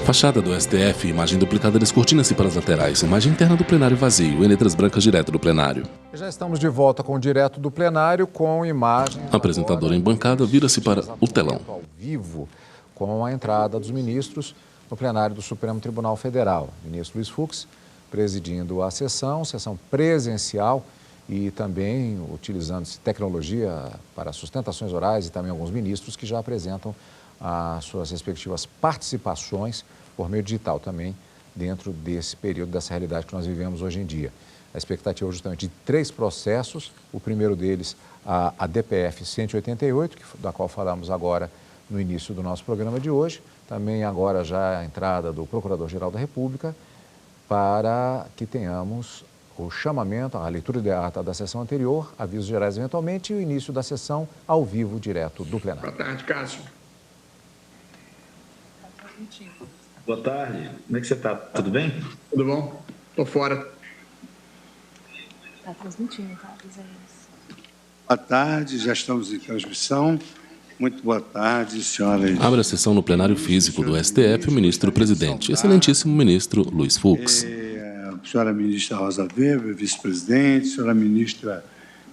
Fachada do STF, imagem duplicada descortina-se para as laterais, imagem interna do plenário vazio, em letras brancas direto do plenário. Já estamos de volta com o direto do plenário, com imagens... A apresentadora em bancada vira-se para o telão. Ao vivo, com a entrada dos ministros no plenário do Supremo Tribunal Federal. O ministro Luiz Fux presidindo a sessão presencial e também utilizando-se tecnologia para sustentações orais e também alguns ministros que já apresentam as suas respectivas participações por meio digital também dentro desse período, dessa realidade que nós vivemos hoje em dia. A expectativa é justamente de 3 processos, o primeiro deles a DPF 188, da qual falamos agora no início do nosso programa de hoje, também agora já a entrada do Procurador-Geral da República, para que tenhamos o chamamento, a leitura da ata da sessão anterior, avisos gerais eventualmente e o início da sessão ao vivo direto do plenário. Boa tarde, Cássio. Boa tarde, como é que você está? Tudo bem? Tudo bom? Estou fora. Está transmitindo, tá? Avisa eles. Boa tarde, já estamos em transmissão. Muito boa tarde, senhoras. Abre a sessão no plenário físico do STF o ministro-presidente, excelentíssimo ministro Luiz Fux. Senhora ministra Rosa Weber, vice-presidente, senhora ministra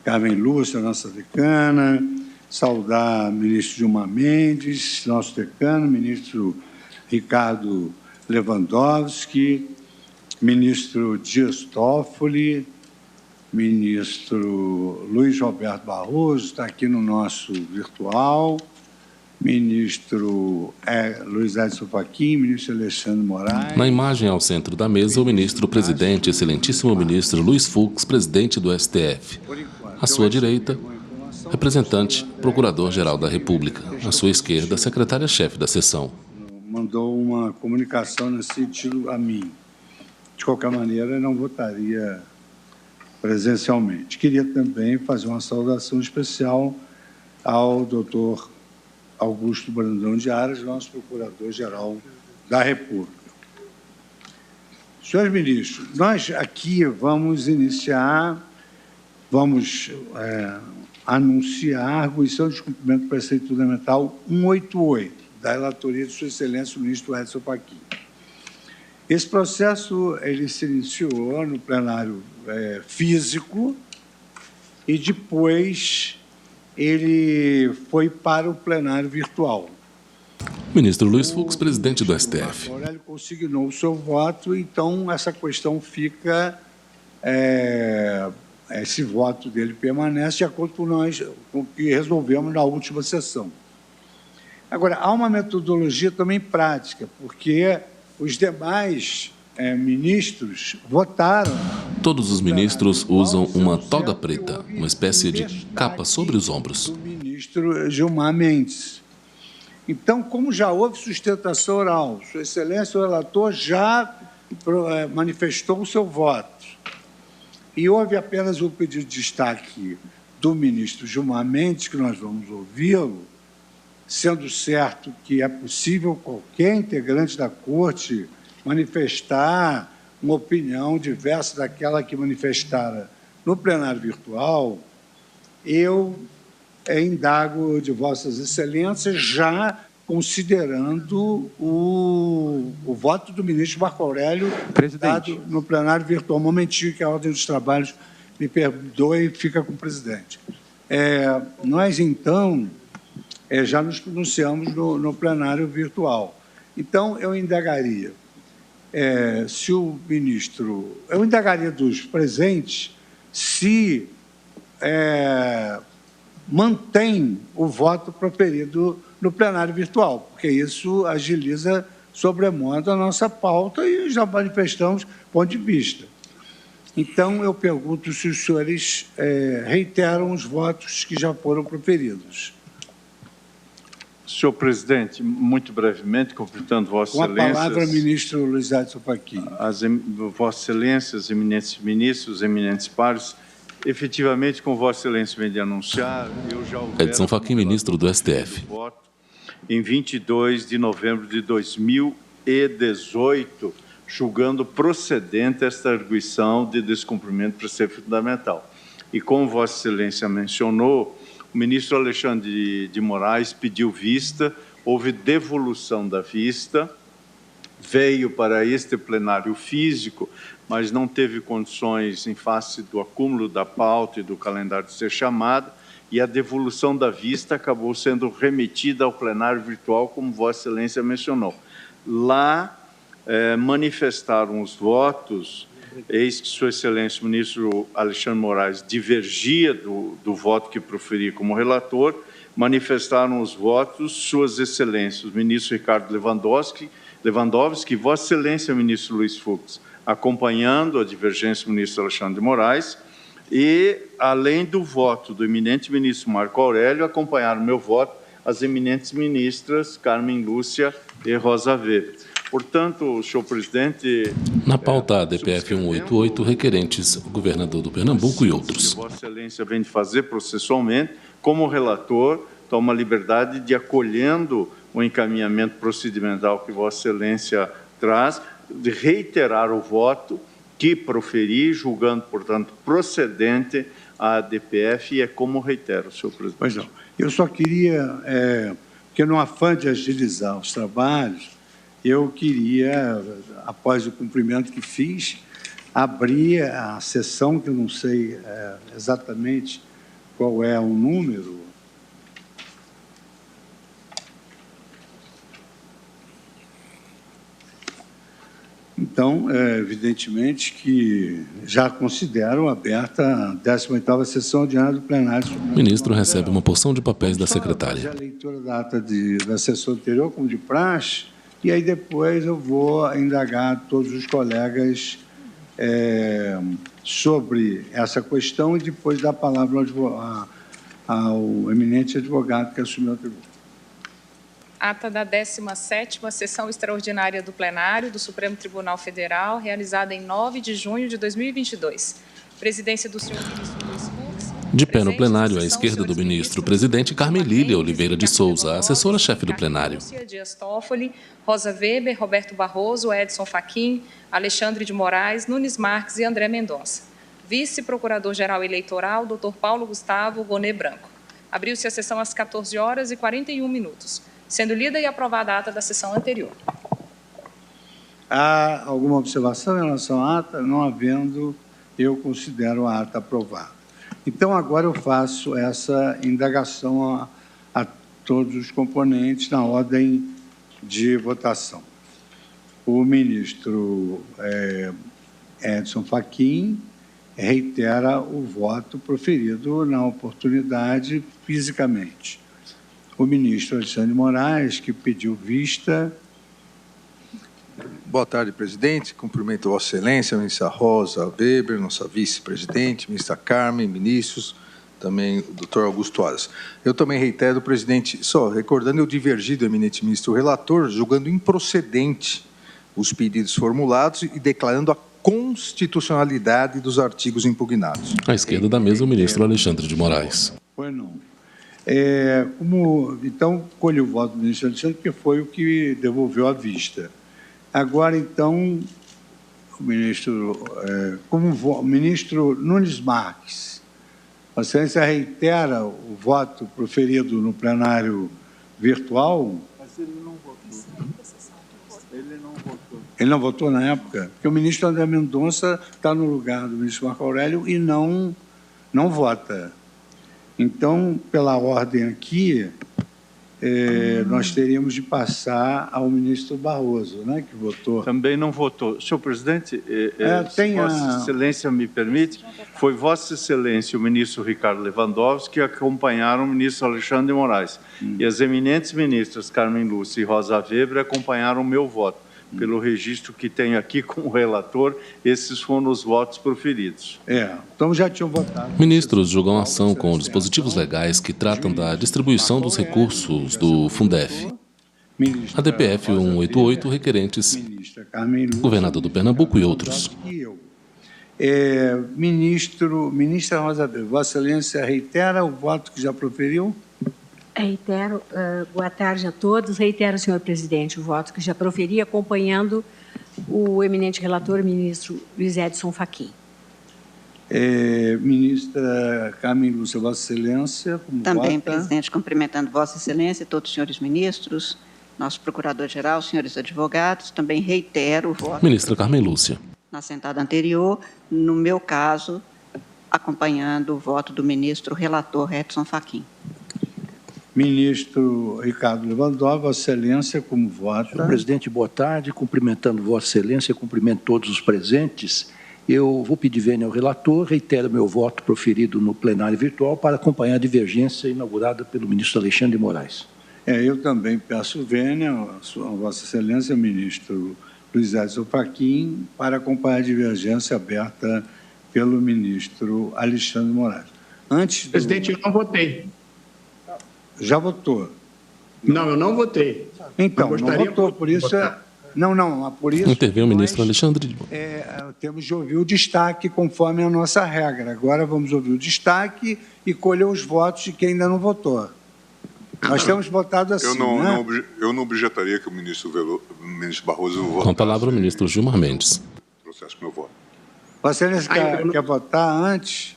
Carmen Lúcia, nossa decana, saudar o ministro Gilmar Mendes, nosso decano, ministro Ricardo Lewandowski, ministro Dias Toffoli, ministro Luiz Roberto Barroso, está aqui no nosso virtual, ministro Luiz Edson Fachin, ministro Alexandre Moraes. Na imagem ao centro da mesa, o ministro-presidente, excelentíssimo ministro Luiz Fux, presidente do STF. À sua direita, representante, procurador-geral da República. À sua esquerda, a secretária-chefe da sessão. Mandou uma comunicação nesse sentido a mim. De qualquer maneira, não votaria presencialmente. Queria também fazer uma saudação especial ao doutor Augusto Brandão de Aras, nosso procurador-geral da República. Senhores ministros, nós aqui vamos anunciar a arguição de descumprimento do preceito fundamental 188, da relatoria de Sua Excelência, o ministro Edson Fachin. Esse processo ele se iniciou no plenário físico e depois ele foi para o plenário virtual. Ministro Luiz Fux, presidente do STF. O Aurélio consignou o seu voto, então essa questão fica, esse voto dele permanece de acordo com o que resolvemos na última sessão. Agora, há uma metodologia também prática, porque os demais ministros votaram. Todos os ministros usam uma toga preta, uma espécie de capa sobre os ombros. Do ministro Gilmar Mendes. Então, como já houve sustentação oral, Sua Excelência, o relator já manifestou o seu voto. E houve apenas um pedido de destaque do ministro Gilmar Mendes, que nós vamos ouvi-lo, sendo certo que é possível qualquer integrante da Corte manifestar uma opinião diversa daquela que manifestara no plenário virtual, eu indago de Vossas Excelências, já considerando o voto do ministro Marco Aurélio dado no plenário virtual. Um momentinho que a ordem dos trabalhos me perdoe e fica com o presidente. Nós, então, já nos pronunciamos no plenário virtual. Então, eu indagaria se o ministro... Eu indagaria dos presentes se mantém o voto proferido no plenário virtual, porque isso agiliza sobremodo a nossa pauta e já manifestamos ponto de vista. Então, eu pergunto se os senhores reiteram os votos que já foram proferidos. Senhor presidente, muito brevemente, completando Vossa Excelência. Com a palavra, ministro Luiz Edson Fachin. Vossas Excelências, eminentes ministros, eminentes pares, efetivamente, com Vossa Excelência vem de anunciar, eu já Edson Fachin, ministro do STF. Em 22 de novembro de 2018, julgando procedente esta arguição de descumprimento do preceito fundamental. E como Vossa Excelência mencionou, o ministro Alexandre de Moraes pediu vista, houve devolução da vista veio para este plenário físico, mas não teve condições, em face do acúmulo da pauta e do calendário de ser chamado, e a devolução da vista acabou sendo remetida ao plenário virtual, como Vossa Excelência mencionou. Lá, manifestaram os votos, eis que Sua Excelência, o ministro Alexandre Moraes, divergia do voto que proferia como relator, manifestaram os votos Suas Excelências, o ministro Ricardo Lewandowski, Vossa Excelência, o ministro Luiz Fux, acompanhando a divergência do ministro Alexandre de Moraes, e, além do voto do eminente ministro Marco Aurélio, acompanharam o meu voto as eminentes ministras Carmen Lúcia e Rosa Weber. Portanto, senhor presidente... Na pauta ADPF 188, requerentes o governador do Pernambuco e outros. Vossa Excelência vem de fazer processualmente, como relator, toma a liberdade de, acolhendo o encaminhamento procedimental que Vossa Excelência traz, de reiterar o voto que proferi, julgando, portanto, procedente a ADPF, e é como reitero, senhor presidente. Pois não. Eu só queria, porque no afã de agilizar os trabalhos, eu queria, após o cumprimento que fiz, abrir a sessão, que eu não sei exatamente qual é o número. Então, evidentemente que já considero aberta a 18ª sessão ordinária do plenário. O ministro recebe uma porção de papéis da secretária. Fazer a leitura da ata da sessão anterior, como de praxe, e aí depois eu vou indagar todos os colegas sobre essa questão e depois dar a palavra ao eminente advogado que assumiu a tribuna. Ata da 17ª Sessão Extraordinária do Plenário do Supremo Tribunal Federal, realizada em 9 de junho de 2022. Presidência do senhor ministro Luiz Fux. De pé no plenário, à esquerda do ministro, presidente Carmen Lília Oliveira de Souza, assessora-chefe do plenário. Dias Toffoli, Rosa Weber, Roberto Barroso, Edson Fachin, Alexandre de Moraes, Nunes Marques e André Mendonça. Vice-procurador-geral eleitoral, Dr. Paulo Gustavo Gonet Branco. Abriu-se a sessão às 14h41, sendo lida e aprovada a ata da sessão anterior. Há alguma observação em relação à ata? Não havendo, eu considero a ata aprovada. Então, agora eu faço essa indagação a todos os componentes na ordem de votação. O ministro Edson Fachin reitera o voto proferido na oportunidade fisicamente. O ministro Alexandre de Moraes, que pediu vista. Boa tarde, presidente. Cumprimento Vossa Excelência, a ministra Rosa Weber, nossa vice-presidente, ministra Carmen, ministros, também o doutor Augusto Aras. Eu também reitero, presidente, só recordando, eu divergi do eminente ministro relator, julgando improcedente os pedidos formulados e declarando a constitucionalidade dos artigos impugnados. À esquerda da mesa, o ministro Alexandre de Moraes. Pois não. Então, colho o voto do ministro Alexandre, porque foi o que devolveu a vista. Agora, então, o ministro, o ministro Nunes Marques, a Excelência reitera o voto proferido no plenário virtual? Mas ele não votou. Ele não votou na época? Porque o ministro André Mendonça está no lugar do ministro Marco Aurélio e não vota. Então, pela ordem aqui, nós teríamos de passar ao ministro Barroso, né, que votou. Também não votou. Senhor presidente, se Vossa Excelência me permite, foi Vossa Excelência, o ministro Ricardo Lewandowski, que acompanharam o ministro Alexandre de Moraes. E as eminentes ministras Carmen Lúcia e Rosa Weber acompanharam o meu voto. Pelo registro que tenho aqui como relator, esses foram os votos proferidos. Então já tinham votado. Ministros julgam a ação com dispositivos legais que tratam da distribuição dos recursos do Fundef. ADPF 188, requerentes governador do Pernambuco e outros. Ministra Rosa Weber, Vossa Excelência reitera o voto que já proferiu? Reitero, boa tarde a todos. Reitero, senhor presidente, o voto que já proferi, acompanhando o eminente relator, ministro Luiz Edson Fachin. Ministra Carmen Lúcia, Vossa Excelência, como também, vota? presidente, cumprimentando Vossa Excelência e todos os senhores ministros, nosso procurador-geral, senhores advogados, também reitero o voto. Ministra Carmen Lúcia. Na sentada anterior, no meu caso, acompanhando o voto do ministro relator Edson Fachin. Ministro Ricardo Lewandowski, Vossa Excelência, como vota? Senhor presidente, boa tarde. Cumprimentando Vossa Excelência, cumprimento todos os presentes. Eu vou pedir vênia ao relator, reitero meu voto proferido no plenário virtual para acompanhar a divergência inaugurada pelo ministro Alexandre de Moraes. Eu também peço vênia a Vossa Excelência, ministro Luiz Edson Fachin, para acompanhar a divergência aberta pelo ministro Alexandre de Moraes. Presidente, eu não votei. Já votou? Não, eu não votei. Então, não votou, por isso... por isso... Intervém o ministro Alexandre. Temos de ouvir o destaque conforme a nossa regra. Agora vamos ouvir o destaque e colher os votos de quem ainda não votou. Nós temos votado assim, eu não objetaria que o ministro Barroso votasse. Com a palavra o ministro Gilmar Mendes. Processo meu voto. Vossa Excelência quer votar antes?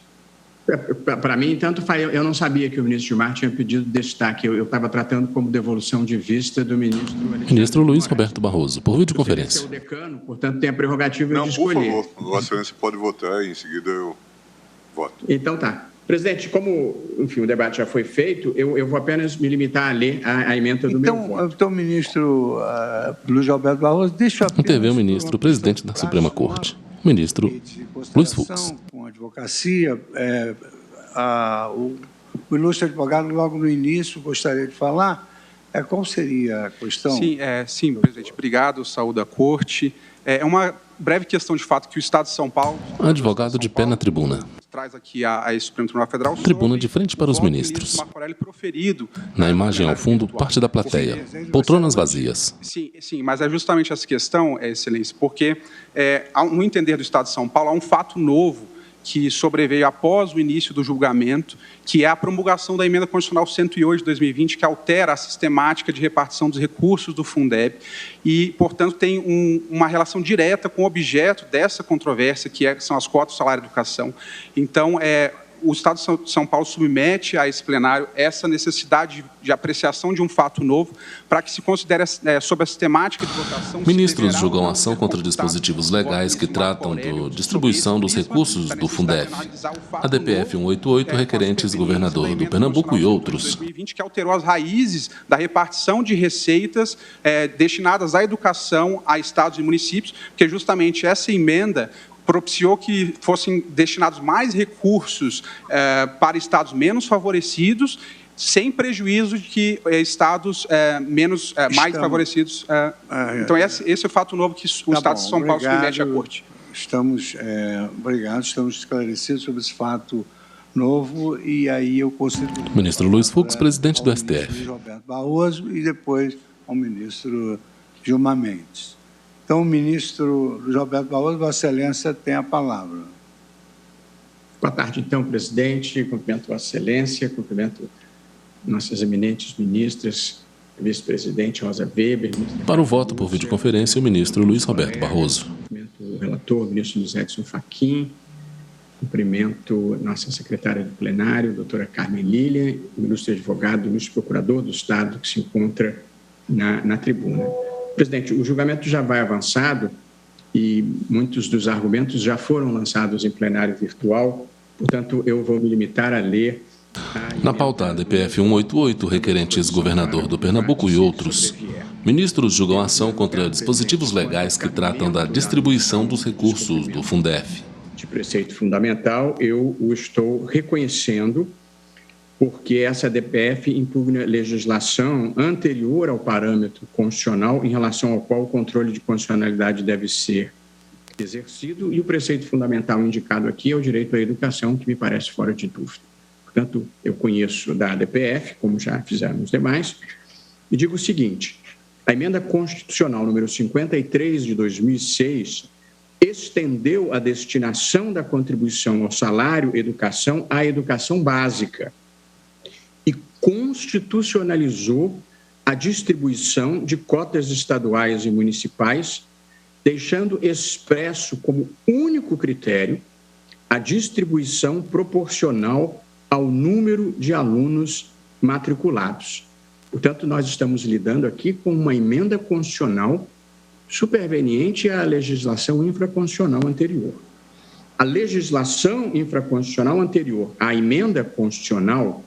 Para mim, tanto faz. Eu não sabia que o ministro Gilmar tinha pedido destaque. Eu estava tratando como devolução de vista do ministro Alexandre. Ministro Luiz Roberto Barroso, por videoconferência. Eu sou o decano, portanto, tem a prerrogativa de escolher. Por favor, Vossa Excelência pode votar e em seguida eu voto. Então tá. Presidente, como, enfim, o debate já foi feito, eu vou apenas me limitar a ler a emenda do meu voto. Então, ministro Luiz Roberto Barroso, deixa eu apenas... Intervém o ministro, presidente da Suprema Corte, o ministro Luiz Fux. Com a advocacia, o ilustre advogado, logo no início, gostaria de falar, qual seria a questão? Sim, presidente, obrigado, saúde da Corte. É uma breve questão de fato que o Estado de São Paulo... Advogado de pé na tribuna. Traz aqui a esse Supremo Tribunal Federal... Tribuna de frente para os ministros. Na imagem ao fundo, parte da plateia. Poltronas vazias. Sim, mas é justamente essa questão, Excelência, porque, no entender do Estado de São Paulo, há um fato novo que sobreveio após o início do julgamento, que é a promulgação da Emenda Constitucional 108 de 2020, que altera a sistemática de repartição dos recursos do Fundeb e, portanto, tem uma relação direta com o objeto dessa controvérsia, que são as cotas do salário e educação. Então, o Estado de São Paulo submete a esse plenário essa necessidade de apreciação de um fato novo para que se considere sobre a sistemática de votação... Ministros julgam ação contra dispositivos legais que tratam da distribuição dos recursos do Fundef. A DPF 188, requerentes governador do Pernambuco e outros. 2020, que alterou as raízes da repartição de receitas destinadas à educação a estados e municípios, porque justamente essa emenda propiciou que fossem destinados mais recursos para estados menos favorecidos, sem prejuízo de que estados mais favorecidos... Então, esse é o fato novo que o Estado de São Paulo submete à Corte. Obrigado, estamos esclarecidos sobre esse fato novo, e aí eu concedo... Ministro Luiz Fux, presidente do STF. Luiz Roberto Barroso, e depois ao ministro Gilmar Mendes. Então, o ministro Luiz Roberto Barroso, Vossa Excelência tem a palavra. Boa tarde, então, presidente. Cumprimento Vossa Excelência, cumprimento nossas eminentes ministras, vice-presidente Rosa Weber. Para o voto por videoconferência, o ministro Luiz Roberto Barroso. Cumprimento o relator, o ministro Luiz Edson Fachin. Cumprimento nossa secretária do plenário, doutora Carmen Lilian, o ilustre advogado, o ilustre procurador do Estado, que se encontra na tribuna. Presidente, o julgamento já vai avançado e muitos dos argumentos já foram lançados em plenário virtual, portanto, eu vou me limitar a ler... Na pauta, a DPF 188, requerentes governador do Pernambuco e outros. Ministros julgam ação contra dispositivos legais que tratam da distribuição dos recursos do Fundef. De preceito fundamental, eu o estou reconhecendo, porque essa DPF impugna legislação anterior ao parâmetro constitucional em relação ao qual o controle de constitucionalidade deve ser exercido, e o preceito fundamental indicado aqui é o direito à educação, que me parece fora de dúvida. Portanto, eu conheço da DPF, como já fizeram os demais, e digo o seguinte: a emenda constitucional número 53 de 2006 estendeu a destinação da contribuição ao salário educação à educação básica e constitucionalizou a distribuição de cotas estaduais e municipais, deixando expresso como único critério a distribuição proporcional ao número de alunos matriculados. Portanto, nós estamos lidando aqui com uma emenda constitucional superveniente à legislação infraconstitucional anterior. A legislação infraconstitucional anterior à emenda constitucional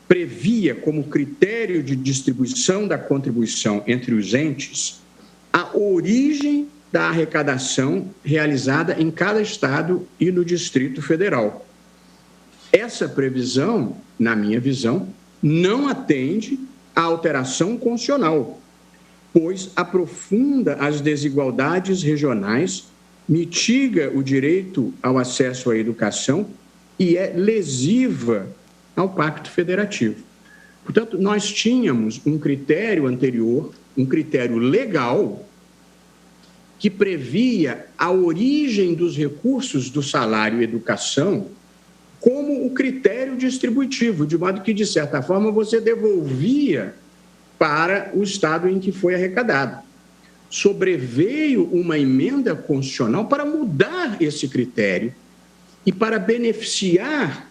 previa como critério de distribuição da contribuição entre os entes a origem da arrecadação realizada em cada estado e no Distrito Federal. Essa previsão, na minha visão, não atende à alteração constitucional, pois aprofunda as desigualdades regionais, mitiga o direito ao acesso à educação e é lesiva ao Pacto Federativo. Portanto, nós tínhamos um critério anterior, um critério legal, que previa a origem dos recursos do salário e educação como o critério distributivo, de modo que, de certa forma, você devolvia para o estado em que foi arrecadado. Sobreveio uma emenda constitucional para mudar esse critério e para beneficiar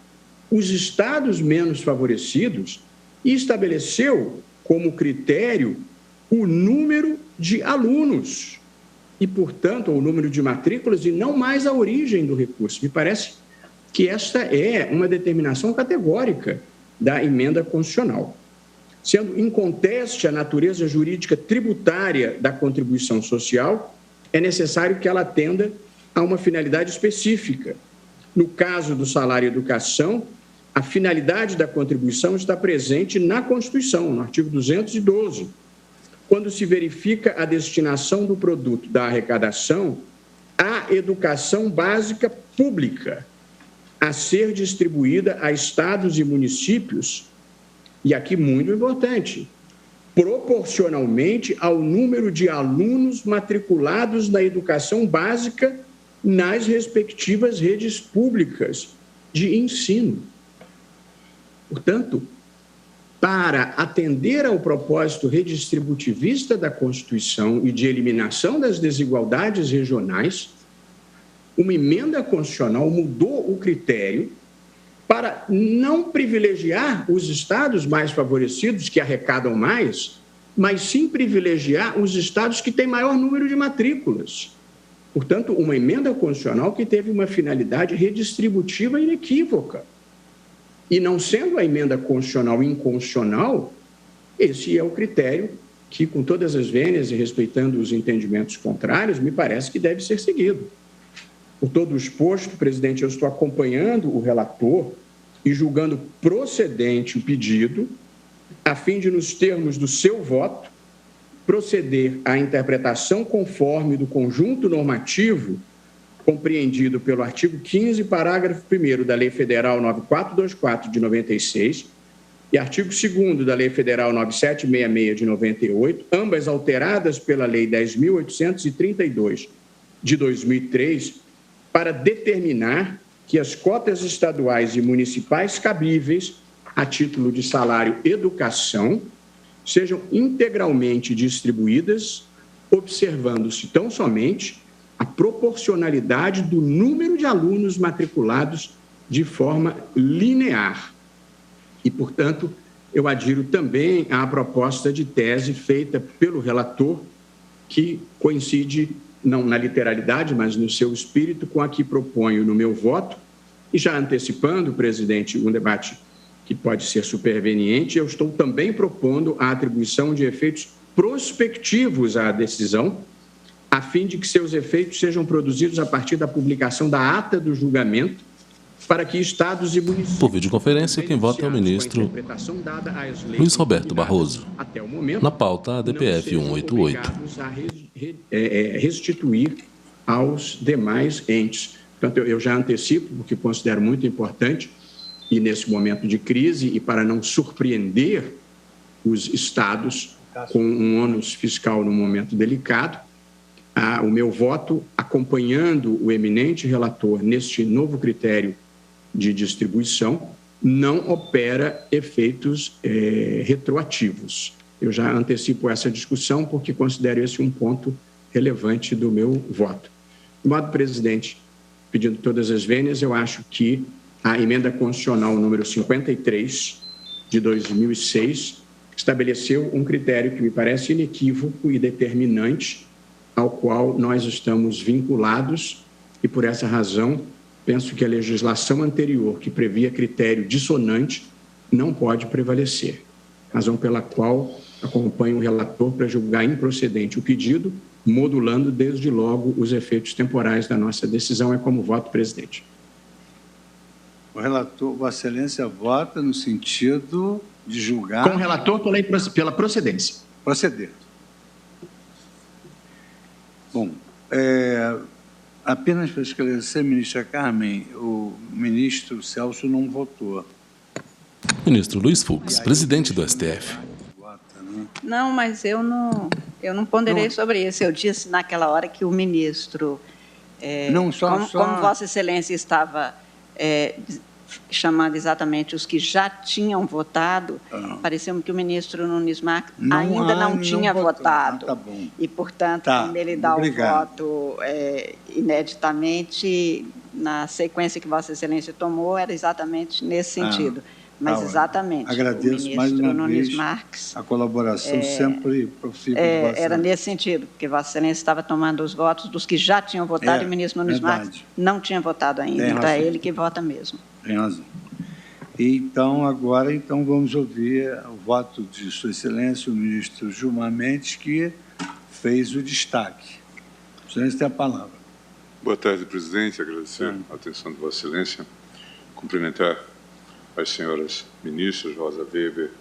os estados menos favorecidos e estabeleceu como critério o número de alunos e, portanto, o número de matrículas e não mais a origem do recurso. Me parece que esta é uma determinação categórica da emenda constitucional. Sendo inconteste a natureza jurídica tributária da contribuição social, é necessário que ela atenda a uma finalidade específica. No caso do salário e educação, a finalidade da contribuição está presente na Constituição, no artigo 212, quando se verifica a destinação do produto da arrecadação à educação básica pública, a ser distribuída a estados e municípios, e aqui muito importante, proporcionalmente ao número de alunos matriculados na educação básica nas respectivas redes públicas de ensino. Portanto, para atender ao propósito redistributivista da Constituição e de eliminação das desigualdades regionais, uma emenda constitucional mudou o critério para não privilegiar os estados mais favorecidos, que arrecadam mais, mas sim privilegiar os estados que têm maior número de matrículas. Portanto, uma emenda constitucional que teve uma finalidade redistributiva inequívoca. E não sendo a emenda constitucional inconstitucional, esse é o critério que, com todas as vênias e respeitando os entendimentos contrários, me parece que deve ser seguido. Por todo o exposto, presidente, eu estou acompanhando o relator e julgando procedente o pedido, a fim de, nos termos do seu voto, proceder à interpretação conforme do conjunto normativo compreendido pelo artigo 15, parágrafo 1º da Lei Federal 9424 de 96 e artigo 2º da Lei Federal 9766 de 98, ambas alteradas pela Lei 10.832 de 2003, para determinar que as cotas estaduais e municipais cabíveis a título de salário educação sejam integralmente distribuídas, observando-se tão somente a proporcionalidade do número de alunos matriculados de forma linear. E, portanto, eu adiro também à proposta de tese feita pelo relator, que coincide, não na literalidade, mas no seu espírito, com a que proponho no meu voto. E já antecipando, presidente, um debate que pode ser superveniente, eu estou também propondo a atribuição de efeitos prospectivos à decisão, a fim de que seus efeitos sejam produzidos a partir da publicação da ata do julgamento, para que estados e municípios... Por videoconferência, quem vota é o ministro Luiz Roberto Barroso. Na pauta, a DPF 188. Restituir aos demais entes. Portanto, eu já antecipo, porque considero muito importante, e nesse momento de crise, e para não surpreender os estados com um ônus fiscal num momento delicado, o meu voto, acompanhando o eminente relator neste novo critério de distribuição, não opera efeitos retroativos. Eu já antecipo essa discussão porque considero esse um ponto relevante do meu voto. De modo, presidente, pedindo todas as vênias, eu acho que a emenda constitucional número 53 de 2006 estabeleceu um critério que me parece inequívoco e determinante, ao qual nós estamos vinculados e, por essa razão, penso que a legislação anterior, que previa critério dissonante, não pode prevalecer. Razão pela qual acompanho o relator para julgar improcedente o pedido, modulando desde logo os efeitos temporais da nossa decisão. É como voto, presidente. O relator, Vossa Excelência, vota no sentido de julgar... Com o relator, pela procedência. Proceder. Bom, apenas para esclarecer, ministra Carmen, o ministro Celso não votou. Ministro Luiz Fux, presidente do STF. Não, mas eu não ponderei sobre isso. Eu disse naquela hora que o ministro, como Vossa Excelência estava chamando exatamente os que já tinham votado, pareceu-me que o ministro Nunes Marques ainda não tinha votado. Tá bom. E, portanto, quando ele dá o voto ineditamente, na sequência que Vossa Excelência tomou, era exatamente nesse sentido. Mas, exatamente, agradeço o mais ministro uma Nunes vez Marques... a colaboração sempre profícua de Vossa Excelência. Era nesse sentido, porque Vossa Excelência estava tomando os votos dos que já tinham votado e o ministro Nunes Marques não tinha votado ainda. Então, é ele que vota mesmo. Tem razão. Então, agora, vamos ouvir o voto de Sua Excelência, o ministro Gilmar Mendes, que fez o destaque. Sua Excelência tem a palavra. Boa tarde, presidente. Agradecer a atenção de Vossa Excelência. Cumprimentar as senhoras ministras, Rosa Weber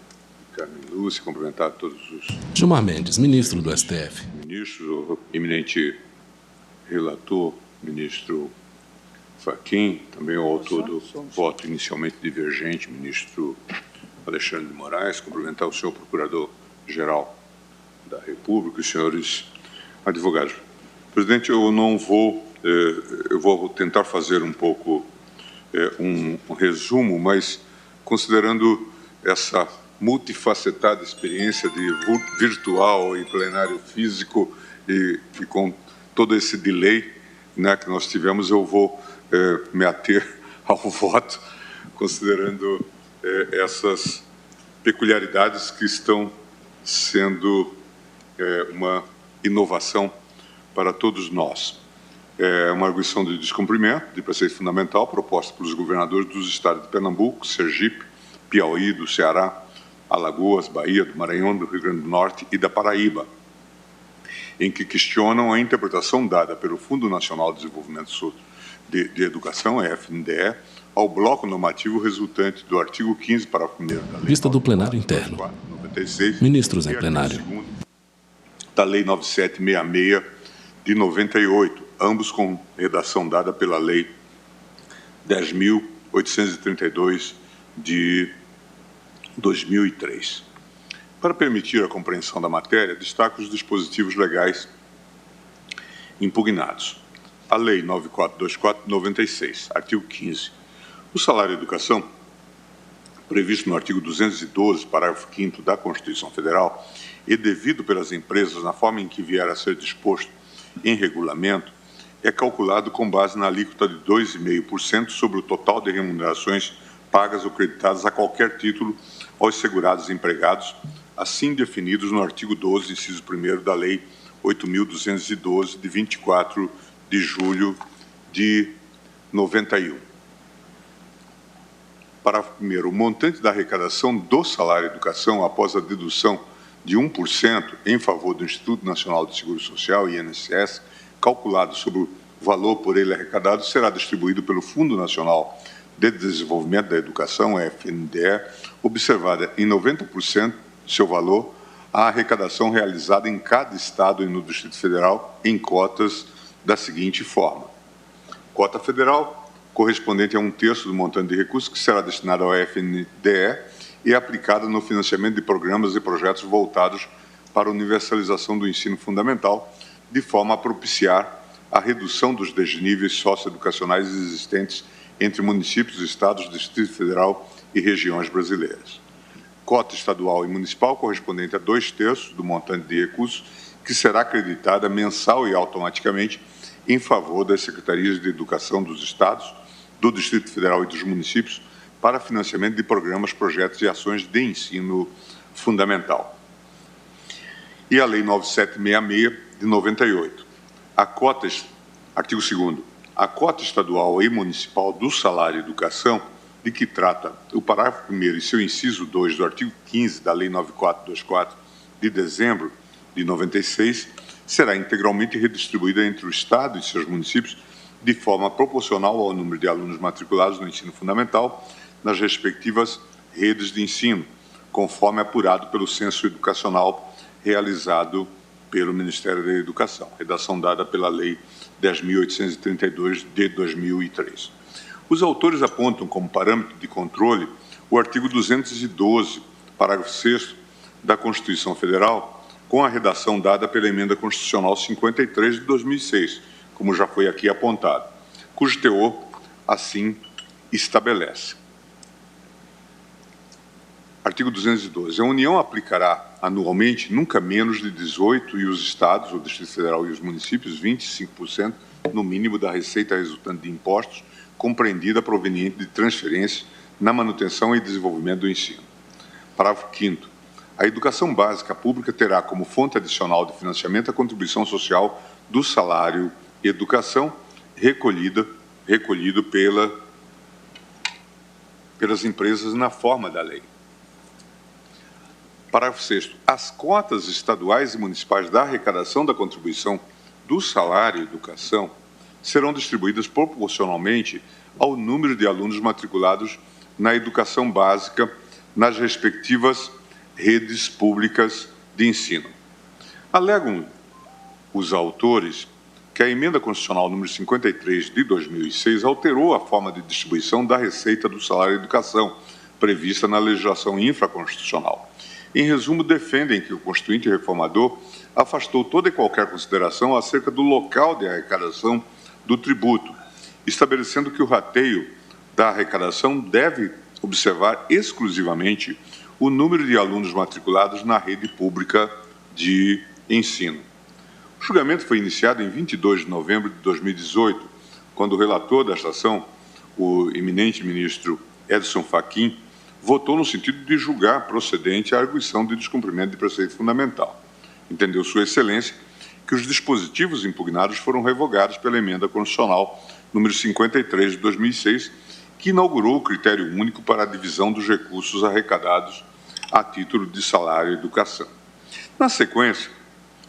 e Carmen Lúcia, cumprimentar todos os... Gilmar Mendes, ministro do STF. Ministros, o eminente relator, ministro Fachin, também o autor do voto inicialmente divergente, ministro Alexandre de Moraes, cumprimentar o senhor Procurador-Geral da República, os senhores advogados. Presidente, eu vou tentar fazer um pouco um resumo, mas considerando essa multifacetada experiência de virtual e plenário físico e com todo esse delay, né, que nós tivemos, eu vou me ater ao voto, considerando essas peculiaridades que estão sendo uma inovação para todos nós. É uma arguição de descumprimento de preceito fundamental proposta pelos governadores dos estados de Pernambuco, Sergipe, Piauí, do Ceará, Alagoas, Bahia, do Maranhão, do Rio Grande do Norte e da Paraíba, em que questionam a interpretação dada pelo Fundo Nacional de Desenvolvimento de Educação, FNDE, ao bloco normativo resultante do artigo 15, parágrafo 1º da Lei... Vista do plenário interno. 96, Ministros em plenário. Da Lei 9766, de 98, ambos com redação dada pela Lei 10.832, de 2003. Para permitir a compreensão da matéria, destaco os dispositivos legais impugnados. A Lei 9424 de 96, artigo 15. O salário de educação, previsto no artigo 212, parágrafo 5º da Constituição Federal, e devido pelas empresas na forma em que vier a ser disposto em regulamento, é calculado com base na alíquota de 2,5% sobre o total de remunerações pagas ou creditadas a qualquer título aos segurados empregados, assim definidos no artigo 12, inciso 1º da Lei 8.212, de 24 de julho de 91. Parágrafo 1º. O montante da arrecadação do salário de educação após a dedução de 1% em favor do Instituto Nacional de Seguro Social, INSS, calculado sobre o valor por ele arrecadado, será distribuído pelo Fundo Nacional de Desenvolvimento da Educação, FNDE, observada em 90% de seu valor a arrecadação realizada em cada estado e no Distrito Federal em cotas da seguinte forma. Cota federal, correspondente a 1/3 do montante de recursos que será destinado ao FNDE e aplicada no financiamento de programas e projetos voltados para a universalização do ensino fundamental, de forma a propiciar a redução dos desníveis socioeducacionais existentes entre municípios, estados, Distrito Federal e regiões brasileiras. Cota estadual e municipal, correspondente a 2/3 do montante de recursos, que será acreditada mensal e automaticamente em favor das secretarias de educação dos estados, do Distrito Federal e dos municípios, para financiamento de programas, projetos e ações de ensino Fundamental. E a Lei 9766, de 98. Artigo 2º. A cota estadual e municipal do salário e educação, de que trata o parágrafo 1º e seu inciso 2 do artigo 15 da Lei 9424, de dezembro de 96, será integralmente redistribuída entre o Estado e seus municípios de forma proporcional ao número de alunos matriculados no ensino fundamental nas respectivas redes de ensino, conforme apurado pelo Censo Educacional realizado pelo Ministério da Educação, redação dada pela Lei 10.832, de 2003. Os autores apontam como parâmetro de controle o artigo 212, parágrafo 6º da Constituição Federal, com a redação dada pela Emenda Constitucional 53 de 2006, como já foi aqui apontado, cujo teor assim estabelece. Artigo 212. A União aplicará anualmente nunca menos de 18 e os Estados, o Distrito Federal e os municípios, 25% no mínimo da receita resultante de impostos, compreendida proveniente de transferências na manutenção e desenvolvimento do ensino. Parágrafo 5º. A educação básica pública terá como fonte adicional de financiamento a contribuição social do salário e educação recolhido pelas empresas na forma da lei. Parágrafo 6º. As cotas estaduais e municipais da arrecadação da contribuição do salário e educação serão distribuídas proporcionalmente ao número de alunos matriculados na educação básica nas respectivas redes públicas de ensino. Alegam os autores que a Emenda Constitucional número 53 de 2006 alterou a forma de distribuição da receita do salário e educação prevista na legislação infraconstitucional. Em resumo, defendem que o Constituinte Reformador afastou toda e qualquer consideração acerca do local de arrecadação do tributo, estabelecendo que o rateio da arrecadação deve observar exclusivamente o número de alunos matriculados na rede pública de ensino. O julgamento foi iniciado em 22 de novembro de 2018, quando o relator desta ação, o eminente ministro Edson Fachin, votou no sentido de julgar procedente a arguição de descumprimento de preceito fundamental. Entendeu Sua Excelência que os dispositivos impugnados foram revogados pela Emenda Constitucional número 53 de 2006, que inaugurou o critério único para a divisão dos recursos arrecadados a título de salário e educação. Na sequência,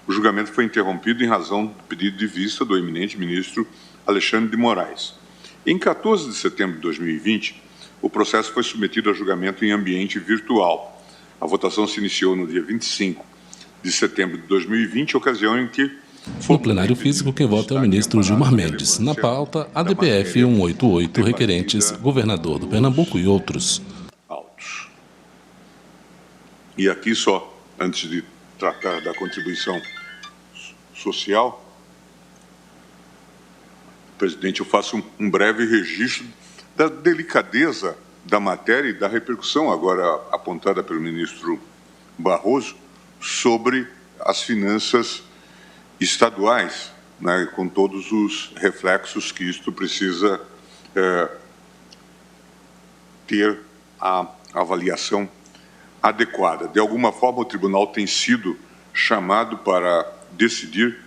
o julgamento foi interrompido em razão do pedido de vista do eminente ministro Alexandre de Moraes. Em 14 de setembro de 2020, o processo foi submetido a julgamento em ambiente virtual. A votação se iniciou no dia 25 de setembro de 2020, ocasião em que... No plenário físico, quem vota é o ministro Gilmar Mendes. Na pauta, a DPF 188, requerentes governador do Pernambuco e outros. E aqui só, antes de tratar da contribuição social, presidente, eu faço um breve registro da delicadeza da matéria e da repercussão agora apontada pelo ministro Barroso sobre as finanças estaduais, né, com todos os reflexos que isto precisa ter a avaliação adequada. De alguma forma, o tribunal tem sido chamado para decidir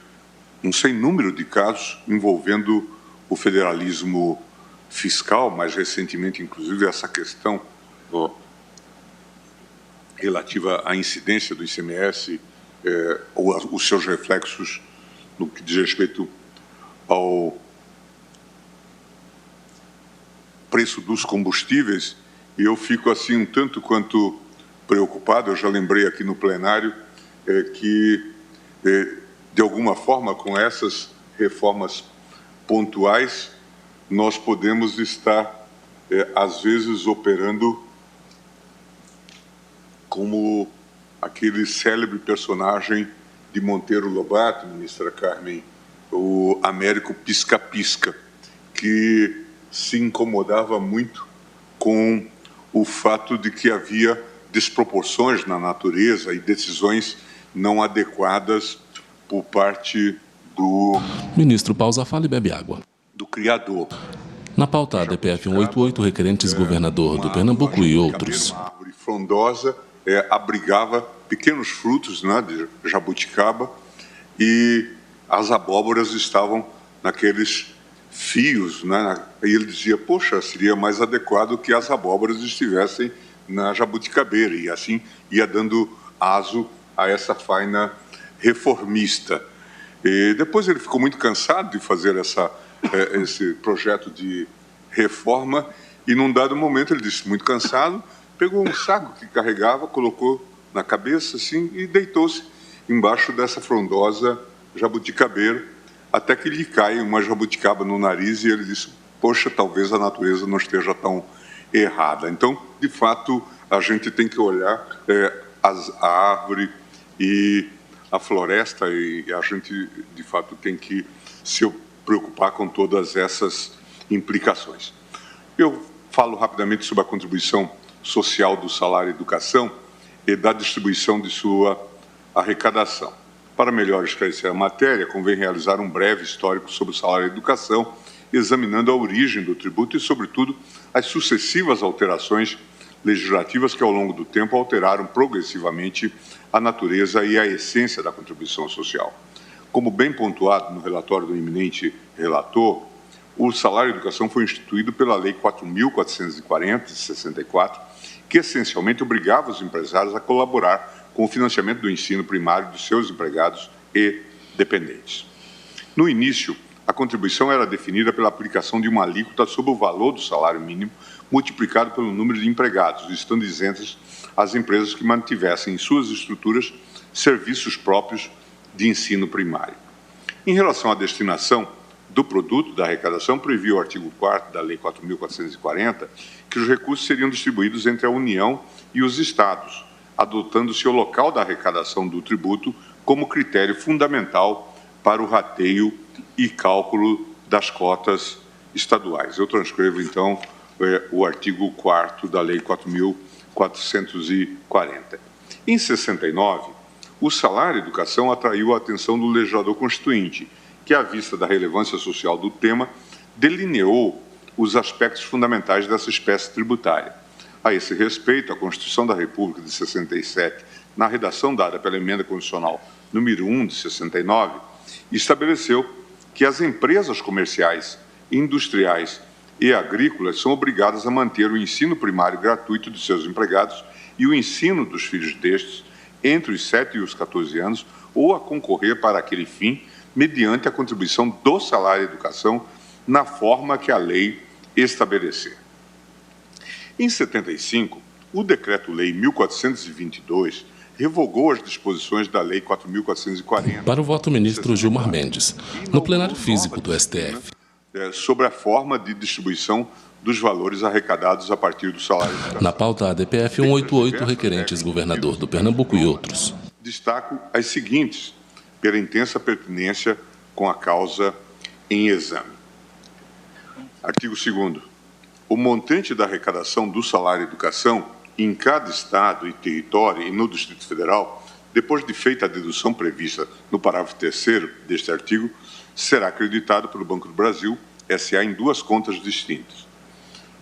um sem número de casos envolvendo o federalismo fiscal, mais recentemente, inclusive, essa questão relativa à incidência do ICMS, ou os seus reflexos no que diz respeito ao preço dos combustíveis, e eu fico assim um tanto quanto preocupado. Eu já lembrei aqui no plenário que, de alguma forma, com essas reformas pontuais, nós podemos estar, às vezes, operando como aquele célebre personagem de Monteiro Lobato, ministra Carmen, o Américo Pisca-Pisca, que se incomodava muito com o fato de que havia desproporções na natureza e decisões não adequadas por parte do... Ministro pausa, fala e bebe água. Do criador. Na pauta, a DPF 188, requerentes governador do Pernambuco e outros. Uma árvore frondosa abrigava pequenos frutos, né, de jabuticaba, e as abóboras estavam naqueles fios, né? E ele dizia, poxa, seria mais adequado que as abóboras estivessem na jabuticabeira, e assim ia dando aso a essa faina reformista. E depois ele ficou muito cansado de fazer esse projeto de reforma, e num dado momento ele disse, muito cansado, pegou um saco que carregava, colocou na cabeça assim e deitou-se embaixo dessa frondosa jabuticabeira, até que lhe cai uma jabuticaba no nariz e ele disse, poxa, talvez a natureza não esteja tão errada. Então, de fato, a gente tem que olhar a árvore e a floresta, e a gente, de fato, tem que se preocupar com todas essas implicações. Eu falo rapidamente sobre a contribuição social do salário-educação e da distribuição de sua arrecadação. Para melhor esclarecer a matéria, convém realizar um breve histórico sobre o salário-educação, examinando a origem do tributo e, sobretudo, as sucessivas alterações legislativas que, ao longo do tempo, alteraram progressivamente a natureza e a essência da contribuição social. Como bem pontuado no relatório do eminente relator, o salário-educação foi instituído pela Lei 4.440, de 64, que essencialmente obrigava os empresários a colaborar com o financiamento do ensino primário dos seus empregados e dependentes. No início, a contribuição era definida pela aplicação de uma alíquota sobre o valor do salário mínimo multiplicado pelo número de empregados, estando isentas as empresas que mantivessem em suas estruturas serviços próprios de ensino primário. Em relação à destinação do produto da arrecadação, previa o artigo 4º da Lei 4.440 que os recursos seriam distribuídos entre a União e os Estados, adotando-se o local da arrecadação do tributo como critério fundamental para o rateio e cálculo das cotas estaduais. Eu transcrevo, então, o artigo 4º da Lei 4.440. Em 69, o salário-educação atraiu a atenção do legislador constituinte, que, à vista da relevância social do tema, delineou os aspectos fundamentais dessa espécie tributária. A esse respeito, a Constituição da República de 67, na redação dada pela Emenda Constitucional número 1 de 69, estabeleceu que as empresas comerciais, industriais e agrícolas são obrigadas a manter o ensino primário gratuito de seus empregados e o ensino dos filhos destes entre os 7 e os 14 anos, ou a concorrer para aquele fim mediante a contribuição do salário-educação na forma que a lei estabelecer. Em 75, o Decreto-Lei 1422 revogou as disposições da Lei 4.440. Para o voto, o ministro Gilmar Mendes, no plenário físico do STF. Sobre a forma de distribuição dos valores arrecadados a partir do salário. Na pauta ADPF 188, requerentes governador do Pernambuco e outros. Destaco as seguintes, pela intensa pertinência com a causa em exame. Artigo 2º. O montante da arrecadação do salário-educação em cada estado e território e no Distrito Federal, depois de feita a dedução prevista no parágrafo 3º deste artigo, será acreditado pelo Banco do Brasil, S.A., em duas contas distintas.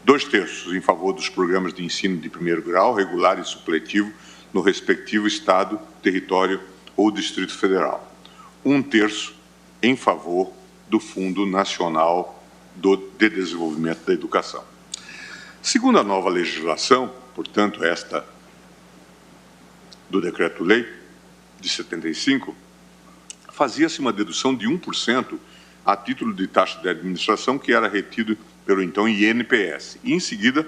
2/3 em favor dos programas de ensino de primeiro grau, regular e supletivo, no respectivo estado, território ou Distrito Federal. 1/3 em favor do Fundo Nacional de Desenvolvimento da Educação. Segundo a nova legislação, portanto, esta do Decreto-Lei de 75, fazia-se uma dedução de 1% a título de taxa de administração que era retido pelo então INPS. E, em seguida,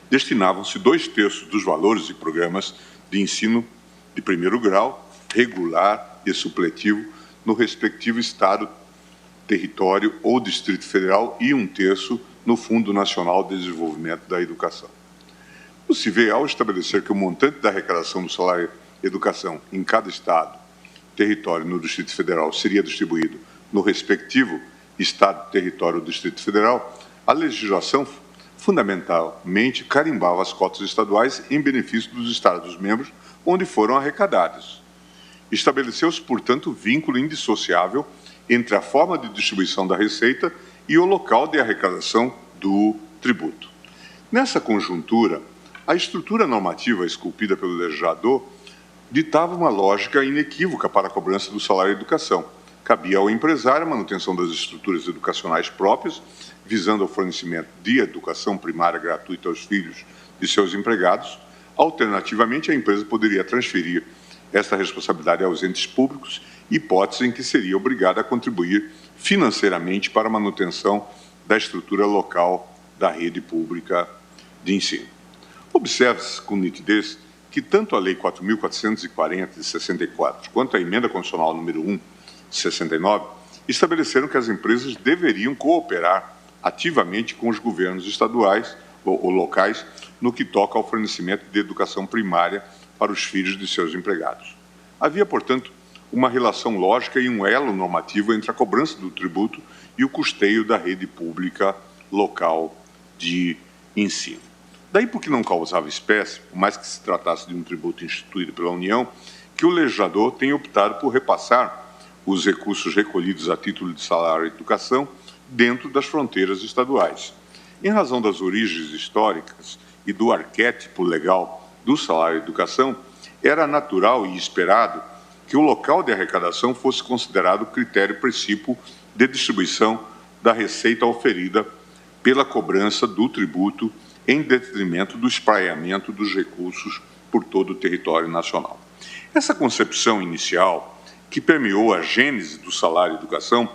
destinavam-se 2/3 dos valores e programas de ensino de primeiro grau, regular e supletivo no respectivo estado, território ou Distrito Federal e 1/3 no Fundo Nacional de Desenvolvimento da Educação. Possível ao estabelecer que o montante da arrecadação do salário educação em cada estado, território no Distrito Federal seria distribuído no respectivo estado, território ou Distrito Federal, a legislação fundamentalmente carimbava as cotas estaduais em benefício dos estados-membros onde foram arrecadadas. Estabeleceu-se, portanto, vínculo indissociável entre a forma de distribuição da receita e o local de arrecadação do tributo. Nessa conjuntura, A estrutura normativa esculpida pelo legislador ditava uma lógica inequívoca para a cobrança do salário e educação. Cabia ao empresário a manutenção das estruturas educacionais próprias, visando ao fornecimento de educação primária gratuita aos filhos de seus empregados. Alternativamente, a empresa poderia transferir esta responsabilidade aos entes públicos, hipótese em que seria obrigada a contribuir financeiramente para a manutenção da estrutura local da rede pública de ensino. Observe-se com nitidez que tanto a Lei 4.440 de 64 quanto a Emenda Constitucional número 1 de 69 estabeleceram que as empresas deveriam cooperar ativamente com os governos estaduais ou locais no que toca ao fornecimento de educação primária para os filhos de seus empregados. Havia, portanto, uma relação lógica e um elo normativo entre a cobrança do tributo e o custeio da rede pública local de ensino. Daí porque não causava espécie, por mais que se tratasse de um tributo instituído pela União, que o legislador tem optado por repassar os recursos recolhidos a título de salário e educação dentro das fronteiras estaduais. Em razão das origens históricas e do arquétipo legal do salário e educação, era natural e esperado que o local de arrecadação fosse considerado critério princípio de distribuição da receita oferida pela cobrança do tributo em detrimento do espraiamento dos recursos por todo o território nacional. Essa concepção inicial, que permeou a gênese do salário e educação,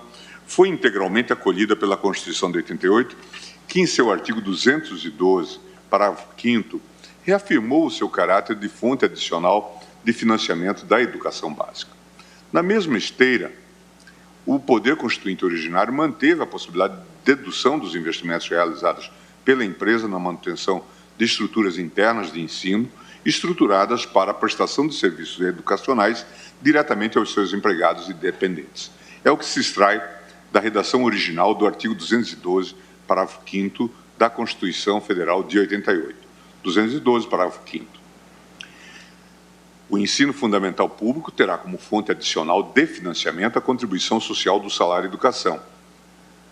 foi integralmente acolhida pela Constituição de 88, que em seu artigo 212, parágrafo 5º, reafirmou o seu caráter de fonte adicional de financiamento da educação básica. Na mesma esteira, o Poder Constituinte originário manteve a possibilidade de dedução dos investimentos realizados pela empresa na manutenção de estruturas internas de ensino, estruturadas para a prestação de serviços educacionais diretamente aos seus empregados e dependentes. É o que se extrai da redação original do artigo 212, parágrafo 5º da Constituição Federal de 88. 212, parágrafo 5º. O ensino fundamental público terá como fonte adicional de financiamento a contribuição social do salário e educação,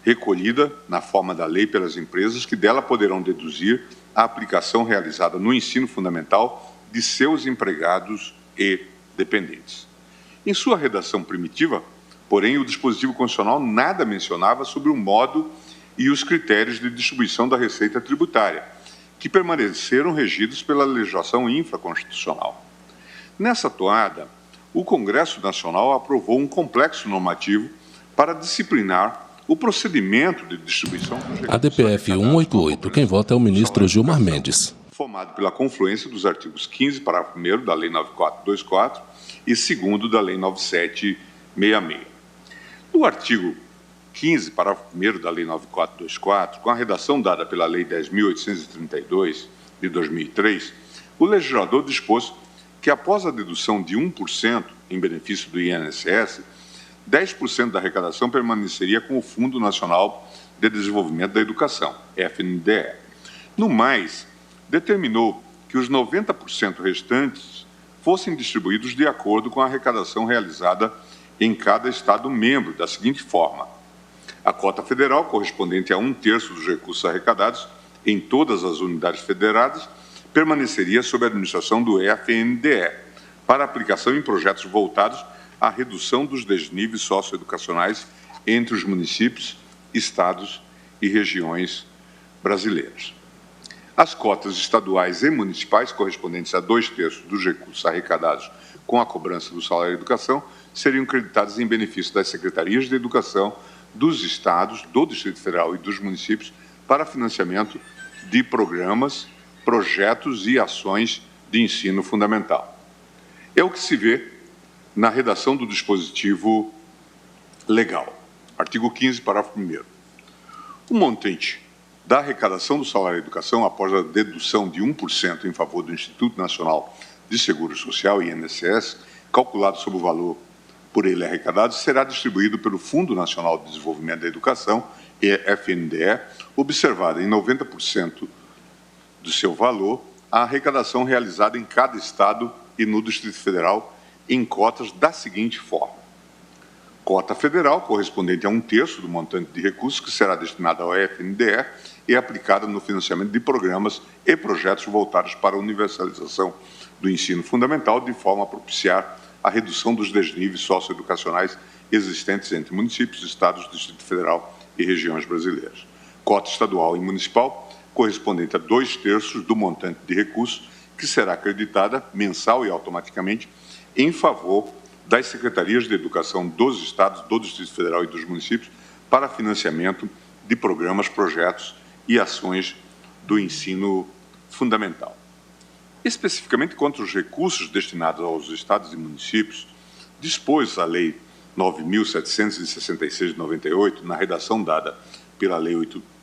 recolhida na forma da lei pelas empresas, que dela poderão deduzir a aplicação realizada no ensino fundamental de seus empregados e dependentes. Em sua redação primitiva, porém, o dispositivo constitucional nada mencionava sobre o modo e os critérios de distribuição da receita tributária, que permaneceram regidos pela legislação infraconstitucional. Nessa toada, o Congresso Nacional aprovou um complexo normativo para disciplinar o procedimento de distribuição dos recursos. A DPF 188, quem vota é o ministro Gilmar Mendes. Formado pela confluência dos artigos 15, parágrafo 1º da Lei 9424 e 2º da Lei 9766. No artigo 15, parágrafo 1º da Lei 9424, com a redação dada pela Lei 10.832, de 2003, o legislador dispôs que, após a dedução de 1% em benefício do INSS, 10% da arrecadação permaneceria com o Fundo Nacional de Desenvolvimento da Educação, FNDE. No mais, determinou que os 90% restantes fossem distribuídos de acordo com a arrecadação realizada em cada Estado membro, da seguinte forma: a cota federal, correspondente a 1/3 dos recursos arrecadados em todas as unidades federadas, permaneceria sob a administração do FNDE, para aplicação em projetos voltados à redução dos desníveis socioeducacionais entre os municípios, estados e regiões brasileiras. As cotas estaduais e municipais, correspondentes a 2/3 dos recursos arrecadados com a cobrança do salário e educação, seriam creditadas em benefício das secretarias de educação dos estados, do Distrito Federal e dos municípios para financiamento de programas, projetos e ações de ensino fundamental. É o que se vê na redação do dispositivo legal. Artigo 15, parágrafo 1º. O montante da arrecadação do salário e educação, após a dedução de 1% em favor do Instituto Nacional de Seguro Social, INSS, calculado sobre o valor por ele arrecadado, será distribuído pelo Fundo Nacional de Desenvolvimento da Educação, FNDE, observada em 90% do seu valor a arrecadação realizada em cada Estado e no Distrito Federal em cotas da seguinte forma: Cota federal, correspondente a 1/3 do montante de recursos que será destinado ao FNDE e aplicada no financiamento de programas e projetos voltados para a universalização do ensino fundamental, de forma a propiciar a redução dos desníveis socioeducacionais existentes entre municípios, estados, Distrito Federal e regiões brasileiras. Cota estadual e municipal, correspondente a 2/3 do montante de recursos, que será acreditada mensal e automaticamente em favor das secretarias de educação dos estados, do Distrito Federal e dos municípios para financiamento de programas, projetos e ações do ensino fundamental. Especificamente quanto aos recursos destinados aos estados e municípios, dispôs a Lei 9.766 de 98, na redação dada pela Lei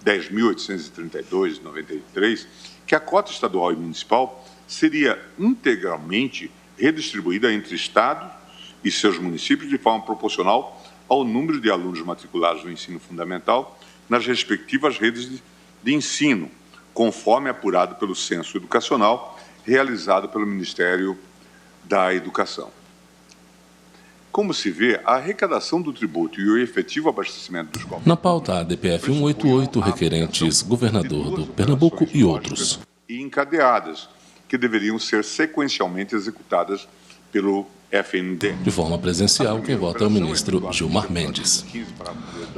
10.832 de 93, que a cota estadual e municipal seria integralmente redistribuída entre estados e seus municípios de forma proporcional ao número de alunos matriculados no ensino fundamental nas respectivas redes de ensino, conforme apurado pelo Censo Educacional realizado pelo Ministério da Educação. Como se vê, a arrecadação do tributo e o efetivo abastecimento dos cofres... Na pauta, a DPF 188, requerentes governador do Pernambuco e outros. E encadeadas, que deveriam ser sequencialmente executadas pelo FNDE. De forma presencial, quem vota é o ministro Gilmar Mendes.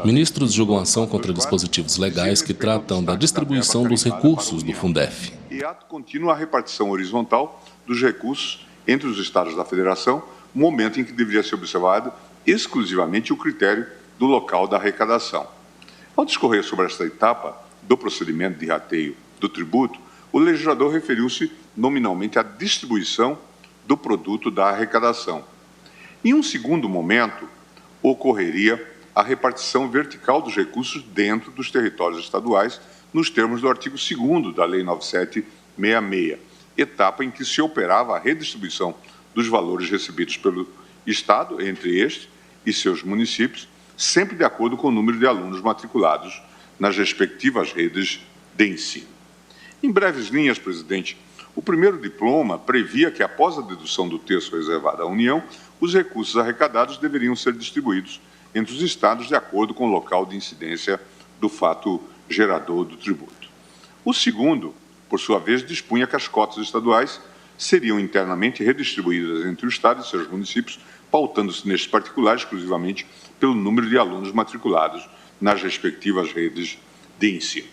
Ministros julgam ação contra dispositivos legais que tratam da distribuição dos recursos do Fundef. E ato contínuo a repartição horizontal dos recursos entre os estados da federação, momento em que deveria ser observado exclusivamente o critério do local da arrecadação. Ao discorrer sobre esta etapa do procedimento de rateio do tributo, o legislador referiu-se nominalmente à distribuição do produto da arrecadação. Em um segundo momento, ocorreria a repartição vertical dos recursos dentro dos territórios estaduais, nos termos do artigo 2º da Lei 9766, etapa em que se operava a redistribuição dos valores recebidos pelo Estado, entre este e seus municípios, sempre de acordo com o número de alunos matriculados nas respectivas redes de ensino. Em breves linhas, presidente, o primeiro diploma previa que, após a dedução do terço reservado à União, os recursos arrecadados deveriam ser distribuídos entre os estados de acordo com o local de incidência do fato gerador do tributo. O segundo, por sua vez, dispunha que as cotas estaduais seriam internamente redistribuídas entre o Estado e seus municípios, pautando-se neste particular exclusivamente pelo número de alunos matriculados nas respectivas redes de ensino.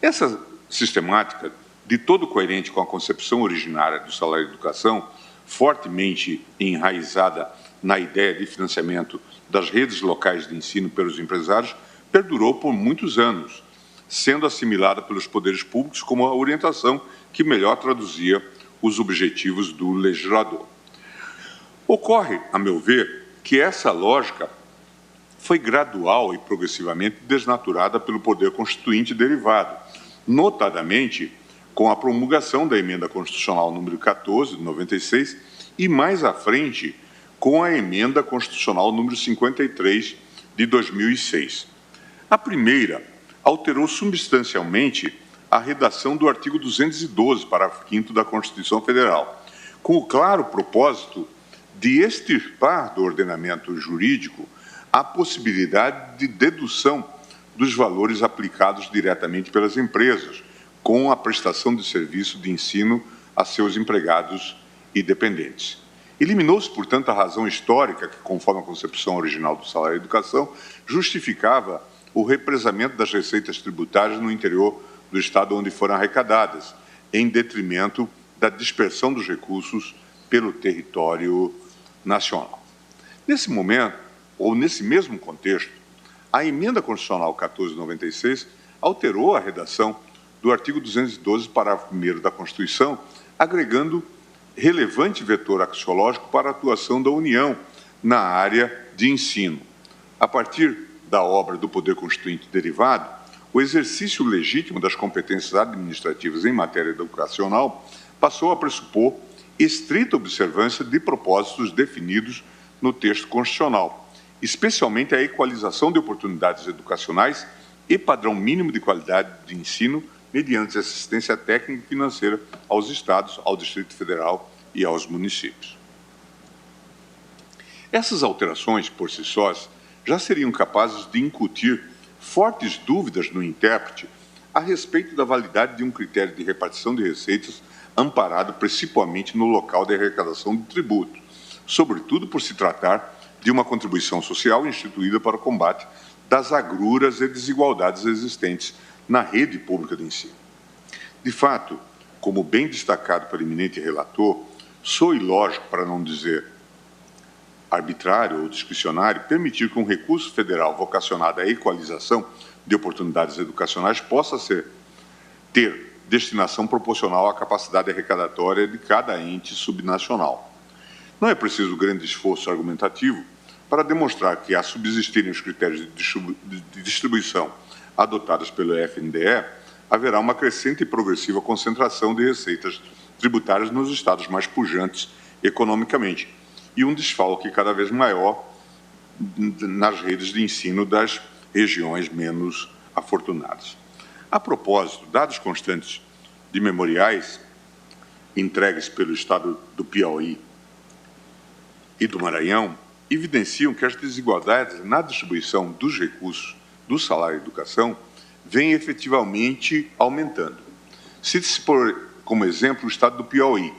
Essa sistemática, de todo coerente com a concepção originária do salário de educação, fortemente enraizada na ideia de financiamento das redes locais de ensino pelos empresários, perdurou por muitos anos, sendo assimilada pelos poderes públicos como a orientação que melhor traduzia os objetivos do legislador. Ocorre, a meu ver, que essa lógica foi gradual e progressivamente desnaturada pelo poder constituinte derivado, notadamente com a promulgação da Emenda Constitucional número 14, de 96, e mais à frente com a Emenda Constitucional número 53, de 2006. A primeira alterou substancialmente a redação do artigo 212, parágrafo 5º da Constituição Federal, com o claro propósito de extirpar do ordenamento jurídico a possibilidade de dedução dos valores aplicados diretamente pelas empresas, com a prestação de serviço de ensino a seus empregados e dependentes. Eliminou-se, portanto, a razão histórica que, conforme a concepção original do salário de educação, justificava o represamento das receitas tributárias no interior do Estado onde foram arrecadadas, em detrimento da dispersão dos recursos pelo território nacional. Nesse momento, ou nesse mesmo contexto, a Emenda Constitucional 1496 alterou a redação do artigo 212, parágrafo 1º da Constituição, agregando relevante vetor axiológico para a atuação da União na área de ensino. A partir da obra do Poder Constituinte derivado, o exercício legítimo das competências administrativas em matéria educacional passou a pressupor estrita observância de propósitos definidos no texto constitucional, especialmente a equalização de oportunidades educacionais e padrão mínimo de qualidade de ensino mediante assistência técnica e financeira aos estados, ao Distrito Federal e aos municípios. Essas alterações, por si sós, já seriam capazes de incutir fortes dúvidas no intérprete a respeito da validade de um critério de repartição de receitas amparado principalmente no local de arrecadação do tributo, sobretudo por se tratar de uma contribuição social instituída para o combate das agruras e desigualdades existentes na rede pública de ensino. De fato, como bem destacado pelo eminente relator, soa ilógico, para não dizer arbitrário ou discricionário, permitir que um recurso federal vocacionado à equalização de oportunidades educacionais possa ter destinação proporcional à capacidade arrecadatória de cada ente subnacional. Não é preciso grande esforço argumentativo para demonstrar que, a subsistirem os critérios de distribuição adotados pelo FNDE, haverá uma crescente e progressiva concentração de receitas tributárias nos estados mais pujantes economicamente e um desfalque cada vez maior nas redes de ensino das regiões menos afortunadas. A propósito, dados constantes de memoriais entregues pelo Estado do Piauí e do Maranhão evidenciam que as desigualdades na distribuição dos recursos do salário e educação vêm efetivamente aumentando. Cite-se como exemplo o Estado do Piauí,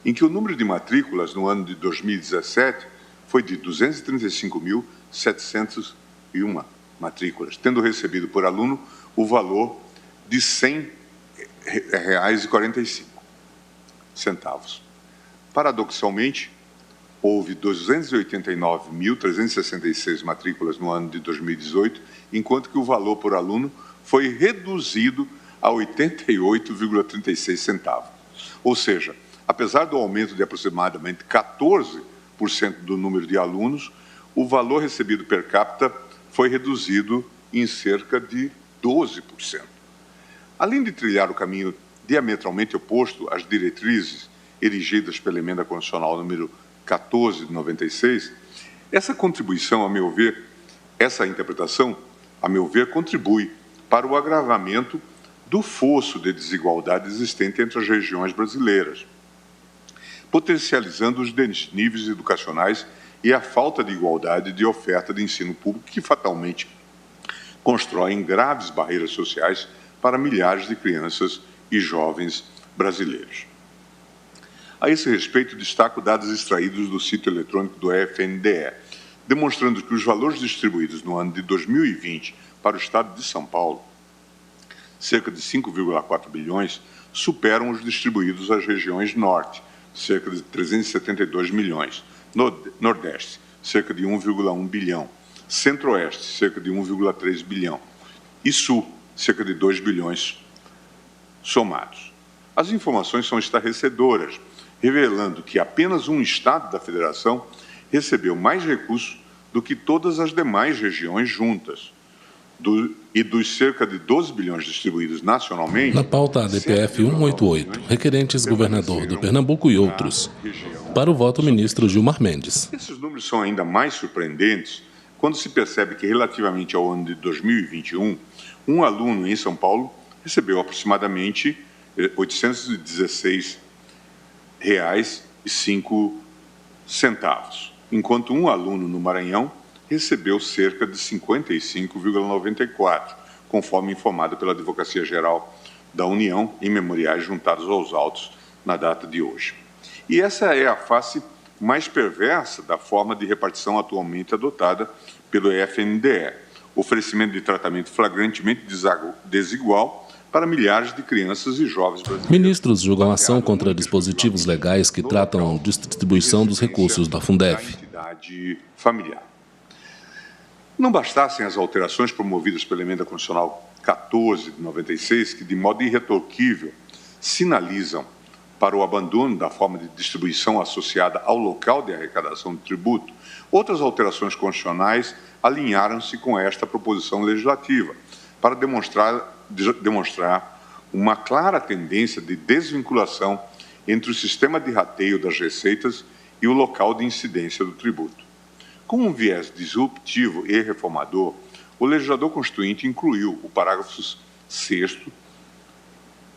em que o número de matrículas no ano de 2017 foi de 235.701 matrículas, tendo recebido por aluno o valor de R$ 100,45. Paradoxalmente, houve 289.366 matrículas no ano de 2018, enquanto que o valor por aluno foi reduzido a 88,36 centavos. Ou seja, apesar do aumento de aproximadamente 14% do número de alunos, o valor recebido per capita foi reduzido em cerca de 12%. Além de trilhar o caminho diametralmente oposto às diretrizes erigidas pela Emenda Constitucional número 14 de 96, essa contribuição, a meu ver, essa interpretação, a meu ver, contribui para o agravamento do fosso de desigualdade existente entre as regiões brasileiras, potencializando os desníveis educacionais e a falta de igualdade de oferta de ensino público que fatalmente constroem graves barreiras sociais para milhares de crianças e jovens brasileiros. A esse respeito, destaco dados extraídos do sítio eletrônico do FNDE, demonstrando que os valores distribuídos no ano de 2020 para o Estado de São Paulo, cerca de 5,4 bilhões, superam os distribuídos às regiões Norte, cerca de 372 milhões, Nordeste, cerca de 1,1 bilhão, Centro-Oeste, cerca de 1,3 bilhão e Sul, cerca de 2 bilhões somados. As informações são estarrecedoras, revelando que apenas um Estado da Federação recebeu mais recursos do que todas as demais regiões juntas. E dos cerca de 12 bilhões distribuídos nacionalmente... Na pauta ADPF 188, requerentes governador do Pernambuco e outros. Para o voto, o ministro Gilmar Mendes. Esses números são ainda mais surpreendentes quando se percebe que, relativamente ao ano de 2021, um aluno em São Paulo recebeu aproximadamente R$ 816,05, enquanto um aluno no Maranhão recebeu cerca de 55,94, conforme informado pela Advocacia Geral da União em memoriais juntados aos autos na data de hoje. E essa é a face mais perversa da forma de repartição atualmente adotada pelo FNDE, oferecimento de tratamento flagrantemente desigual para milhares de crianças e jovens brasileiros. Ministros julgam ação contra dispositivos legais que tratam a distribuição dos recursos da Fundef. Familiar. Não bastassem as alterações promovidas pela Emenda Constitucional 14 de 96, que de modo irretorquível sinalizam para o abandono da forma de distribuição associada ao local de arrecadação do tributo, outras alterações constitucionais alinharam-se com esta proposição legislativa, para demonstrar uma clara tendência de desvinculação entre o sistema de rateio das receitas e o local de incidência do tributo. Com um viés disruptivo e reformador, o legislador constituinte incluiu o parágrafo 6º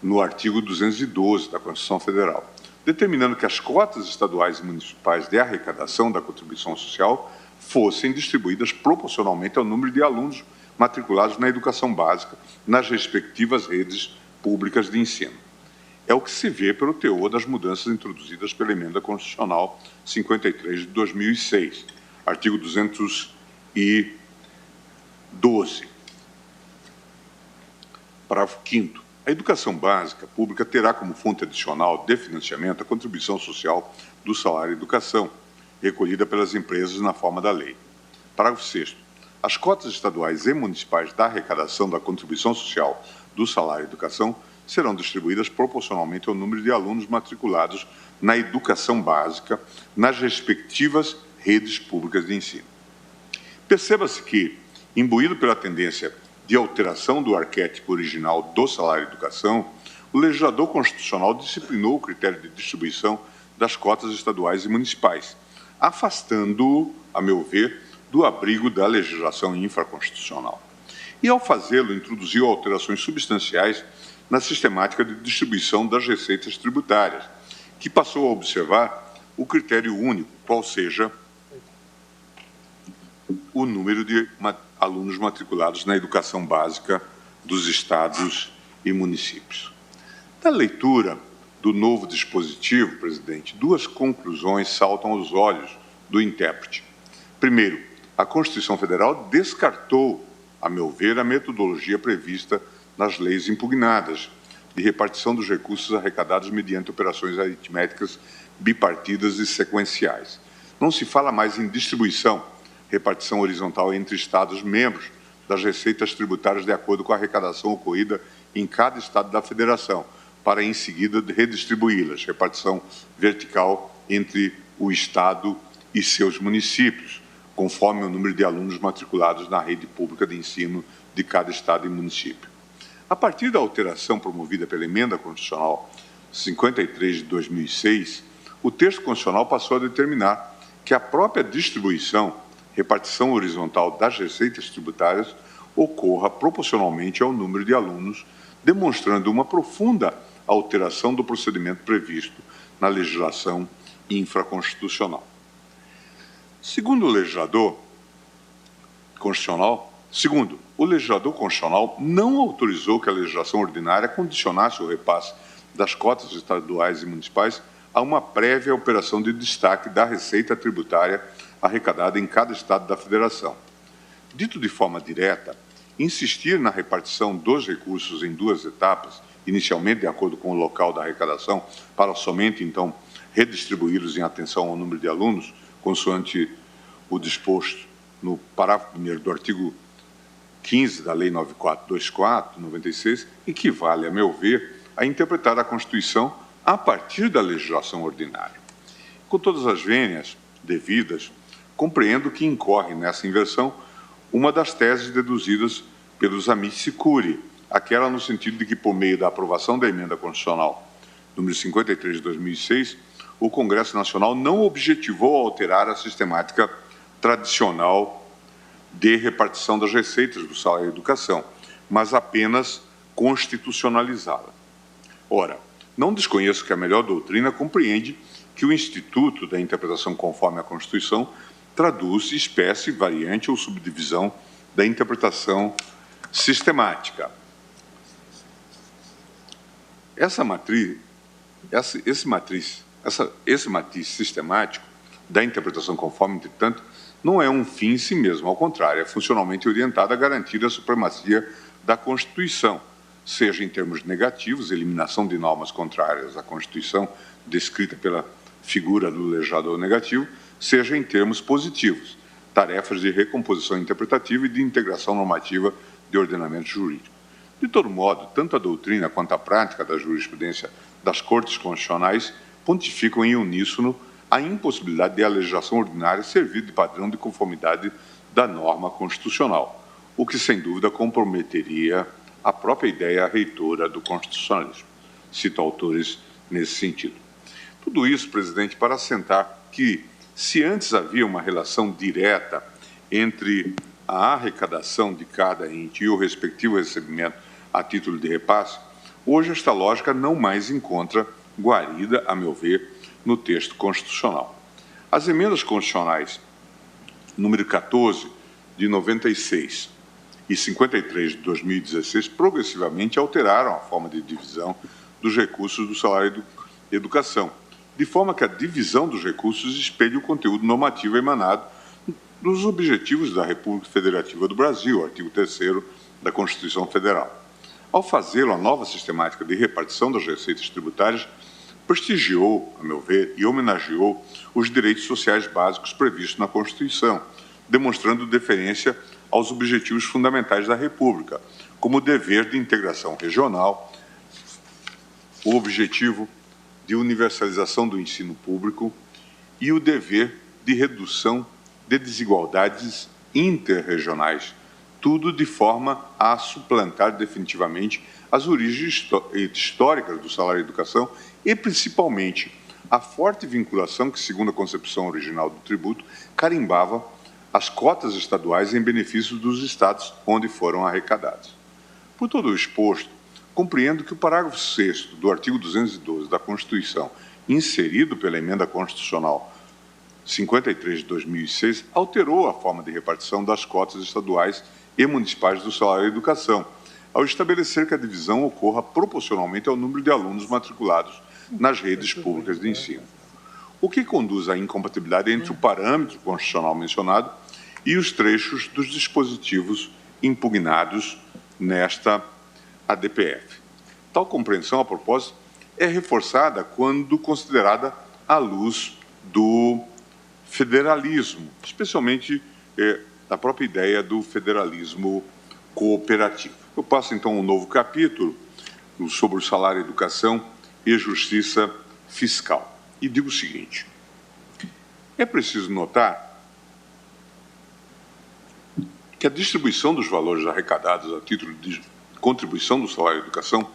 no artigo 212 da Constituição Federal, determinando que as cotas estaduais e municipais de arrecadação da contribuição social fossem distribuídas proporcionalmente ao número de alunos matriculados na educação básica nas respectivas redes públicas de ensino. É o que se vê pelo teor das mudanças introduzidas pela Emenda Constitucional 53 de 2006, artigo 212. Parágrafo 5º. A educação básica pública terá como fonte adicional de financiamento a contribuição social do salário educação, recolhida pelas empresas na forma da lei. Parágrafo 6º. As cotas estaduais e municipais da arrecadação da contribuição social do salário educação serão distribuídas proporcionalmente ao número de alunos matriculados na educação básica nas respectivas redes públicas de ensino. Perceba-se que, imbuído pela tendência de alteração do arquétipo original do salário educação, o legislador constitucional disciplinou o critério de distribuição das cotas estaduais e municipais, afastando-o, a meu ver, do abrigo da legislação infraconstitucional. E, ao fazê-lo, introduziu alterações substanciais na sistemática de distribuição das receitas tributárias, que passou a observar o critério único, qual seja o número de alunos matriculados na educação básica dos estados e municípios. Da leitura do novo dispositivo, presidente, duas conclusões saltam aos olhos do intérprete. Primeiro, a Constituição Federal descartou, a meu ver, a metodologia prevista nas leis impugnadas de repartição dos recursos arrecadados mediante operações aritméticas bipartidas e sequenciais. Não se fala mais em distribuição, repartição horizontal entre Estados membros das receitas tributárias de acordo com a arrecadação ocorrida em cada Estado da Federação, para, em seguida, redistribuí-las, repartição vertical entre o Estado e seus municípios, conforme o número de alunos matriculados na rede pública de ensino de cada Estado e município. A partir da alteração promovida pela Emenda Constitucional 53 de 2006, o texto constitucional passou a determinar que a própria distribuição, repartição horizontal das receitas tributárias, ocorra proporcionalmente ao número de alunos, demonstrando uma profunda alteração do procedimento previsto na legislação infraconstitucional. Segundo, o legislador constitucional não autorizou que a legislação ordinária condicionasse o repasse das cotas estaduais e municipais a uma prévia operação de destaque da receita tributária arrecadada em cada Estado da Federação. Dito de forma direta, insistir na repartição dos recursos em duas etapas, inicialmente de acordo com o local da arrecadação, para somente, então, redistribuí-los em atenção ao número de alunos, consoante o disposto no parágrafo 1º do artigo 15 da Lei 9424, 96, equivale, a meu ver, a interpretar a Constituição a partir da legislação ordinária. Com todas as vênias devidas, compreendo que incorre nessa inversão uma das teses deduzidas pelos amici curiae, aquela no sentido de que, por meio da aprovação da Emenda Constitucional número 53 de 2006, o Congresso Nacional não objetivou alterar a sistemática tradicional de repartição das receitas do salário e educação, mas apenas constitucionalizá-la. Ora, não desconheço que a melhor doutrina compreende que o Instituto da Interpretação conforme a Constituição traduz espécie, variante ou subdivisão da interpretação sistemática. Esse matiz sistemático da interpretação conforme, entretanto, não é um fim em si mesmo, ao contrário, é funcionalmente orientado a garantir a supremacia da Constituição, seja em termos negativos, eliminação de normas contrárias à Constituição, descrita pela figura do legislador negativo, seja em termos positivos, tarefas de recomposição interpretativa e de integração normativa de ordenamento jurídico. De todo modo, tanto a doutrina quanto a prática da jurisprudência das Cortes Constitucionais pontificam em uníssono a impossibilidade de a legislação ordinária servir de padrão de conformidade da norma constitucional, o que, sem dúvida, comprometeria a própria ideia reitora do constitucionalismo. Cito autores nesse sentido. Tudo isso, presidente, para assentar que, se antes havia uma relação direta entre a arrecadação de cada ente e o respectivo recebimento a título de repasse, hoje esta lógica não mais encontra guarida, a meu ver, no texto constitucional. As emendas constitucionais número 14, de 96, e 53, de 2016, progressivamente alteraram a forma de divisão dos recursos do salário de educação, de forma que a divisão dos recursos espelhe o conteúdo normativo emanado dos objetivos da República Federativa do Brasil, artigo 3º da Constituição Federal. Ao fazê-lo, a nova sistemática de repartição das receitas tributárias prestigiou, a meu ver, e homenageou os direitos sociais básicos previstos na Constituição, demonstrando deferência aos objetivos fundamentais da República, como o dever de integração regional, o objetivo de universalização do ensino público e o dever de redução de desigualdades interregionais, tudo de forma a suplantar definitivamente as origens históricas do salário de educação e, principalmente, a forte vinculação que, segundo a concepção original do tributo, carimbava as cotas estaduais em benefício dos estados onde foram arrecadados. Por todo o exposto, compreendo que o parágrafo 6º do artigo 212 da Constituição, inserido pela Emenda Constitucional 53 de 2006, alterou a forma de repartição das cotas estaduais e municipais do salário de educação, ao estabelecer que a divisão ocorra proporcionalmente ao número de alunos matriculados nas redes públicas de ensino, o que conduz à incompatibilidade entre o parâmetro constitucional mencionado e os trechos dos dispositivos impugnados nesta ADPF. Tal compreensão, a propósito, é reforçada quando considerada à luz do federalismo, especialmente da própria ideia do federalismo cooperativo. Eu passo, então, um novo capítulo sobre o salário, educação e justiça fiscal. E digo o seguinte: é preciso notar que a distribuição dos valores arrecadados a título de contribuição do salário de educação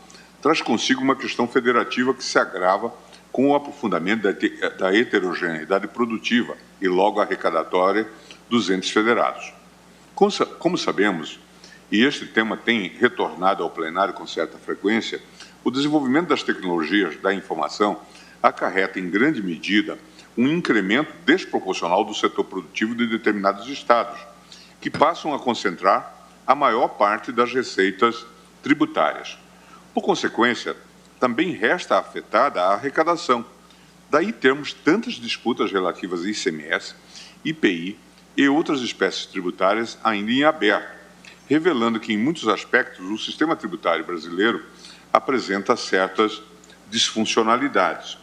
traz consigo uma questão federativa que se agrava com o aprofundamento da heterogeneidade produtiva e logo arrecadatória dos entes federados. Como sabemos, e este tema tem retornado ao plenário com certa frequência, o desenvolvimento das tecnologias da informação acarreta, em grande medida, um incremento desproporcional do setor produtivo de determinados estados, que passam a concentrar a maior parte das receitas tributárias. Por consequência, também resta afetada a arrecadação. Daí termos tantas disputas relativas a ICMS, IPI e outras espécies tributárias ainda em aberto, revelando que, em muitos aspectos, o sistema tributário brasileiro apresenta certas disfuncionalidades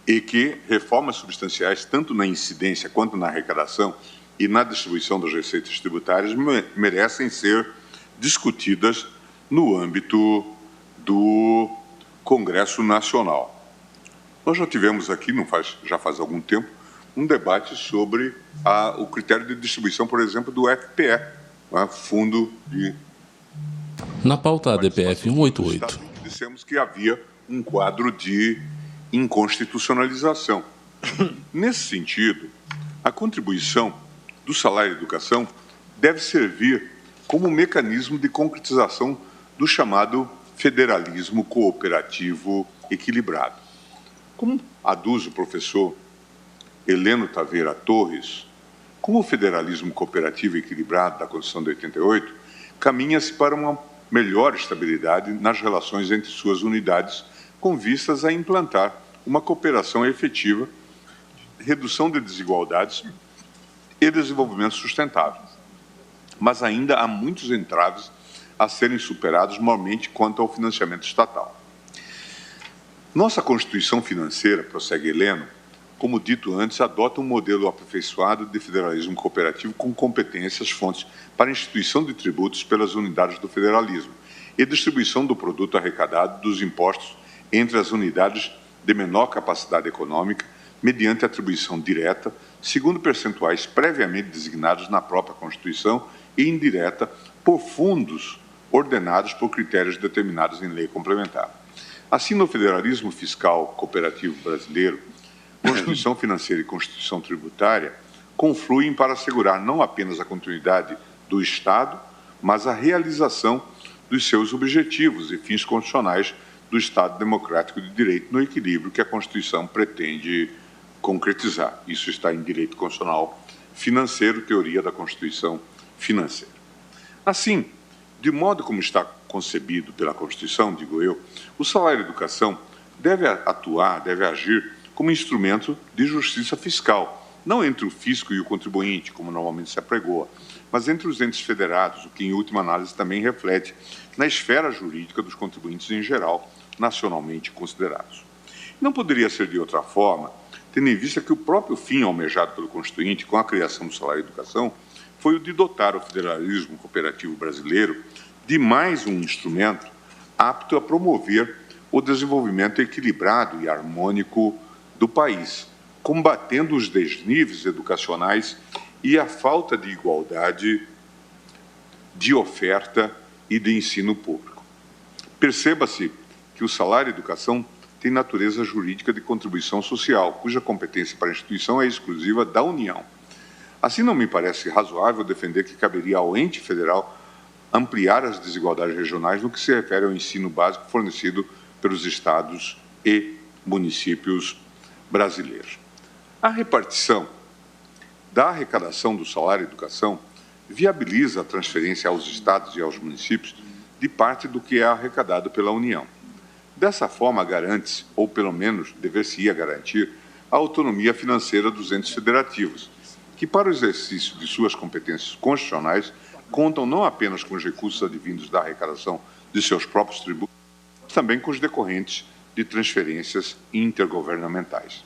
e que reformas substanciais, tanto na incidência quanto na arrecadação e na distribuição das receitas tributárias, merecem ser discutidas no âmbito do Congresso Nacional. Nós já tivemos aqui, já faz algum tempo, um debate sobre o critério de distribuição, por exemplo, do FPE, Fundo de... Na pauta ADPF 188. Dissemos que havia um quadro de inconstitucionalização. Nesse sentido, a contribuição do salário de educação deve servir como mecanismo de concretização do chamado federalismo cooperativo equilibrado. Como aduz o professor Heleno Taveira Torres, como o federalismo cooperativo equilibrado da Constituição de 88 caminha-se para uma melhor estabilidade nas relações entre suas unidades, com vistas a implantar uma cooperação efetiva, redução de desigualdades e desenvolvimento sustentável. Mas ainda há muitos entraves a serem superados, normalmente quanto ao financiamento estatal. Nossa Constituição financeira, prossegue Heleno, como dito antes, adota um modelo aperfeiçoado de federalismo cooperativo com competências, fontes para instituição de tributos pelas unidades do federalismo e distribuição do produto arrecadado dos impostos entre as unidades de menor capacidade econômica, mediante atribuição direta, segundo percentuais previamente designados na própria Constituição e indireta por fundos ordenados por critérios determinados em lei complementar. Assim, no federalismo fiscal cooperativo brasileiro, Constituição financeira e Constituição tributária confluem para assegurar não apenas a continuidade do Estado, mas a realização dos seus objetivos e fins constitucionais do Estado Democrático de Direito no equilíbrio que a Constituição pretende concretizar. Isso está em direito constitucional financeiro, teoria da Constituição financeira. Assim, de modo como está concebido pela Constituição, digo eu, o salário-educação deve atuar, deve agir como instrumento de justiça fiscal, não entre o fisco e o contribuinte, como normalmente se apregoa, mas entre os entes federados, o que, em última análise, também reflete na esfera jurídica dos contribuintes em geral, nacionalmente considerados. Não poderia ser de outra forma, tendo em vista que o próprio fim almejado pelo Constituinte com a criação do salário-educação foi o de dotar o federalismo cooperativo brasileiro de mais um instrumento apto a promover o desenvolvimento equilibrado e harmônico do país, combatendo os desníveis educacionais e a falta de igualdade de oferta e de ensino público. Perceba-se que o salário-educação tem natureza jurídica de contribuição social, cuja competência para a instituição é exclusiva da União. Assim, não me parece razoável defender que caberia ao ente federal ampliar as desigualdades regionais no que se refere ao ensino básico fornecido pelos estados e municípios brasileiros. A repartição da arrecadação do salário-educação viabiliza a transferência aos estados e aos municípios de parte do que é arrecadado pela União. Dessa forma, garante-se, ou pelo menos dever-se-ia garantir, a autonomia financeira dos entes federativos, que, para o exercício de suas competências constitucionais, contam não apenas com os recursos advindos da arrecadação de seus próprios tributos, mas também com os decorrentes de transferências intergovernamentais.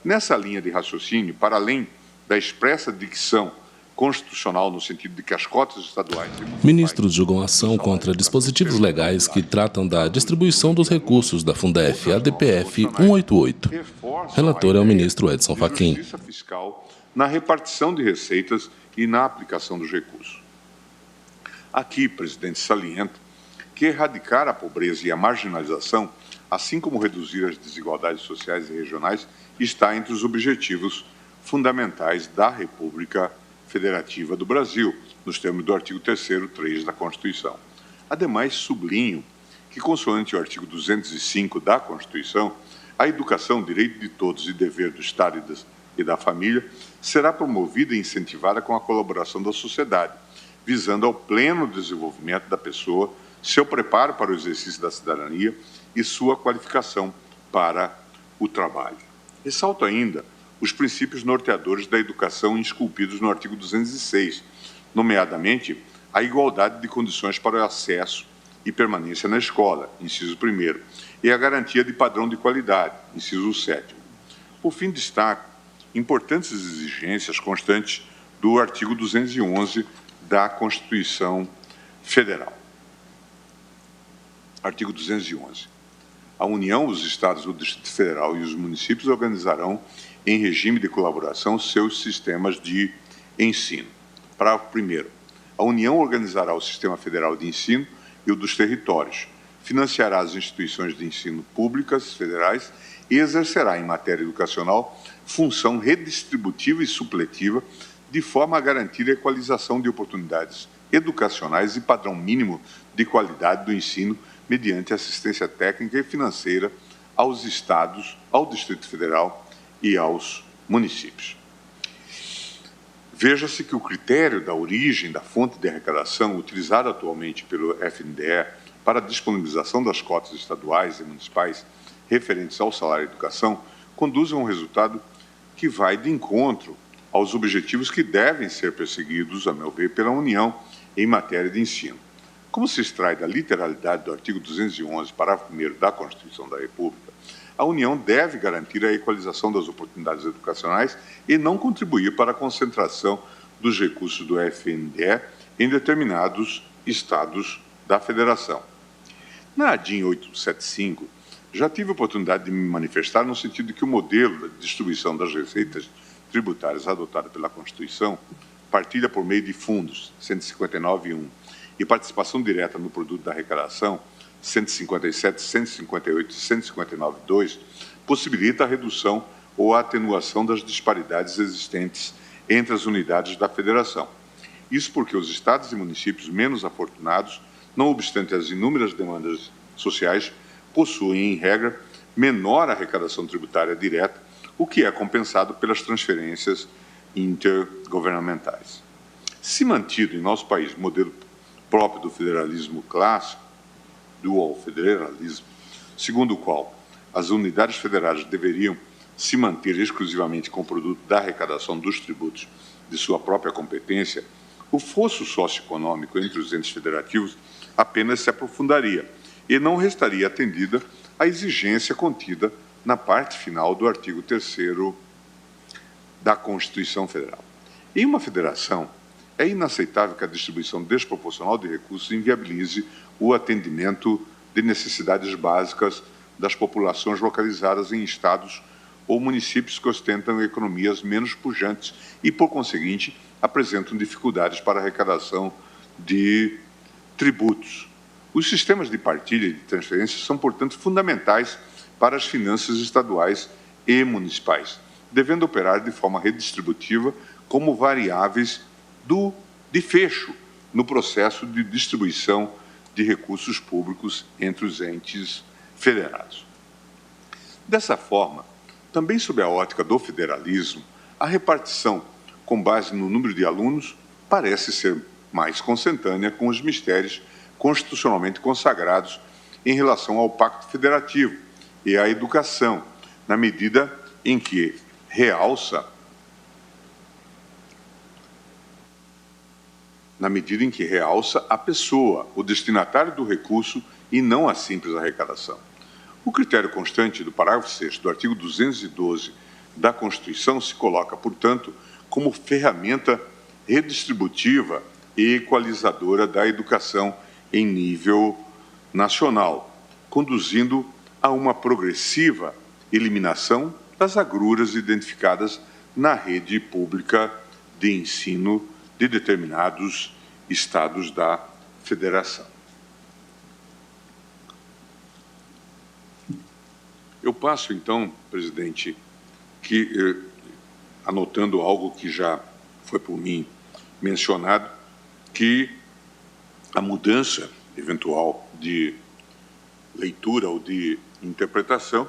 Nessa linha de raciocínio, para além da expressa dicção constitucional no sentido de que as cotas estaduais... Ministros julgam ação contra dispositivos legais que tratam da distribuição dos recursos da Fundef, a DPF 188. Relator é o ministro Edson Fachin. Justiça fiscal na repartição de receitas e na aplicação dos recursos. Aqui, presidente, saliento que erradicar a pobreza e a marginalização, assim como reduzir as desigualdades sociais e regionais, está entre os objetivos fundamentais da República Federativa do Brasil, nos termos do artigo 3º, 3 da Constituição. Ademais, sublinho que, consoante o artigo 205 da Constituição, a educação, direito de todos e dever do Estado e da família, será promovida e incentivada com a colaboração da sociedade, visando ao pleno desenvolvimento da pessoa, seu preparo para o exercício da cidadania e sua qualificação para o trabalho. Ressalto ainda os princípios norteadores da educação esculpidos no artigo 206, nomeadamente a igualdade de condições para o acesso e permanência na escola, inciso 1º, e a garantia de padrão de qualidade, inciso 7º. Por fim, destaco importantes exigências constantes do artigo 211 da Constituição Federal. Artigo 211. A União, os Estados, o Distrito Federal e os municípios organizarão em regime de colaboração seus sistemas de ensino. Parágrafo 1º. A União organizará o Sistema Federal de Ensino e o dos territórios, financiará as instituições de ensino públicas federais e exercerá, em matéria educacional, função redistributiva e supletiva, de forma a garantir a equalização de oportunidades educacionais e padrão mínimo de qualidade do ensino mediante assistência técnica e financeira aos estados, ao Distrito Federal e aos municípios. Veja-se que o critério da origem da fonte de arrecadação utilizado atualmente pelo FNDE para a disponibilização das cotas estaduais e municipais referentes ao salário-educação conduz a um resultado que vai de encontro aos objetivos que devem ser perseguidos, a meu ver, pela União em matéria de ensino. Como se extrai da literalidade do artigo 211, parágrafo 1º da Constituição da República, a União deve garantir a equalização das oportunidades educacionais e não contribuir para a concentração dos recursos do FNDE em determinados estados da Federação. Na ADIM 875, já tive a oportunidade de me manifestar no sentido de que o modelo de distribuição das receitas tributárias adotado pela Constituição partilha por meio de fundos, 159.1, e participação direta no produto da arrecadação, 157, 158 e 159.2, possibilita a redução ou a atenuação das disparidades existentes entre as unidades da Federação. Isso porque os estados e municípios menos afortunados, não obstante as inúmeras demandas sociais, possuem, em regra, menor arrecadação tributária direta, o que é compensado pelas transferências intergovernamentais. Se mantido em nosso país o modelo próprio do federalismo clássico, dual federalismo, segundo o qual as unidades federadas deveriam se manter exclusivamente com o produto da arrecadação dos tributos de sua própria competência, o fosso socioeconômico entre os entes federativos apenas se aprofundaria e não restaria atendida à exigência contida na parte final do artigo 3º da Constituição Federal. Em uma federação, é inaceitável que a distribuição desproporcional de recursos inviabilize o atendimento de necessidades básicas das populações localizadas em estados ou municípios que ostentam economias menos pujantes e, por conseguinte, apresentam dificuldades para a arrecadação de tributos. Os sistemas de partilha e de transferência são, portanto, fundamentais para as finanças estaduais e municipais, devendo operar de forma redistributiva como variáveis de fecho no processo de distribuição de recursos públicos entre os entes federados. Dessa forma, também sob a ótica do federalismo, a repartição com base no número de alunos parece ser mais consentânea com os mistérios constitucionalmente consagrados em relação ao Pacto Federativo e à educação, na medida em que realça a pessoa, o destinatário do recurso, e não a simples arrecadação. O critério constante do parágrafo 6º do artigo 212 da Constituição se coloca, portanto, como ferramenta redistributiva e equalizadora da educação em nível nacional, conduzindo a uma progressiva eliminação das agruras identificadas na rede pública de ensino de determinados estados da Federação. Eu passo, então, presidente, anotando algo que já foi por mim mencionado, que a mudança eventual de leitura ou de interpretação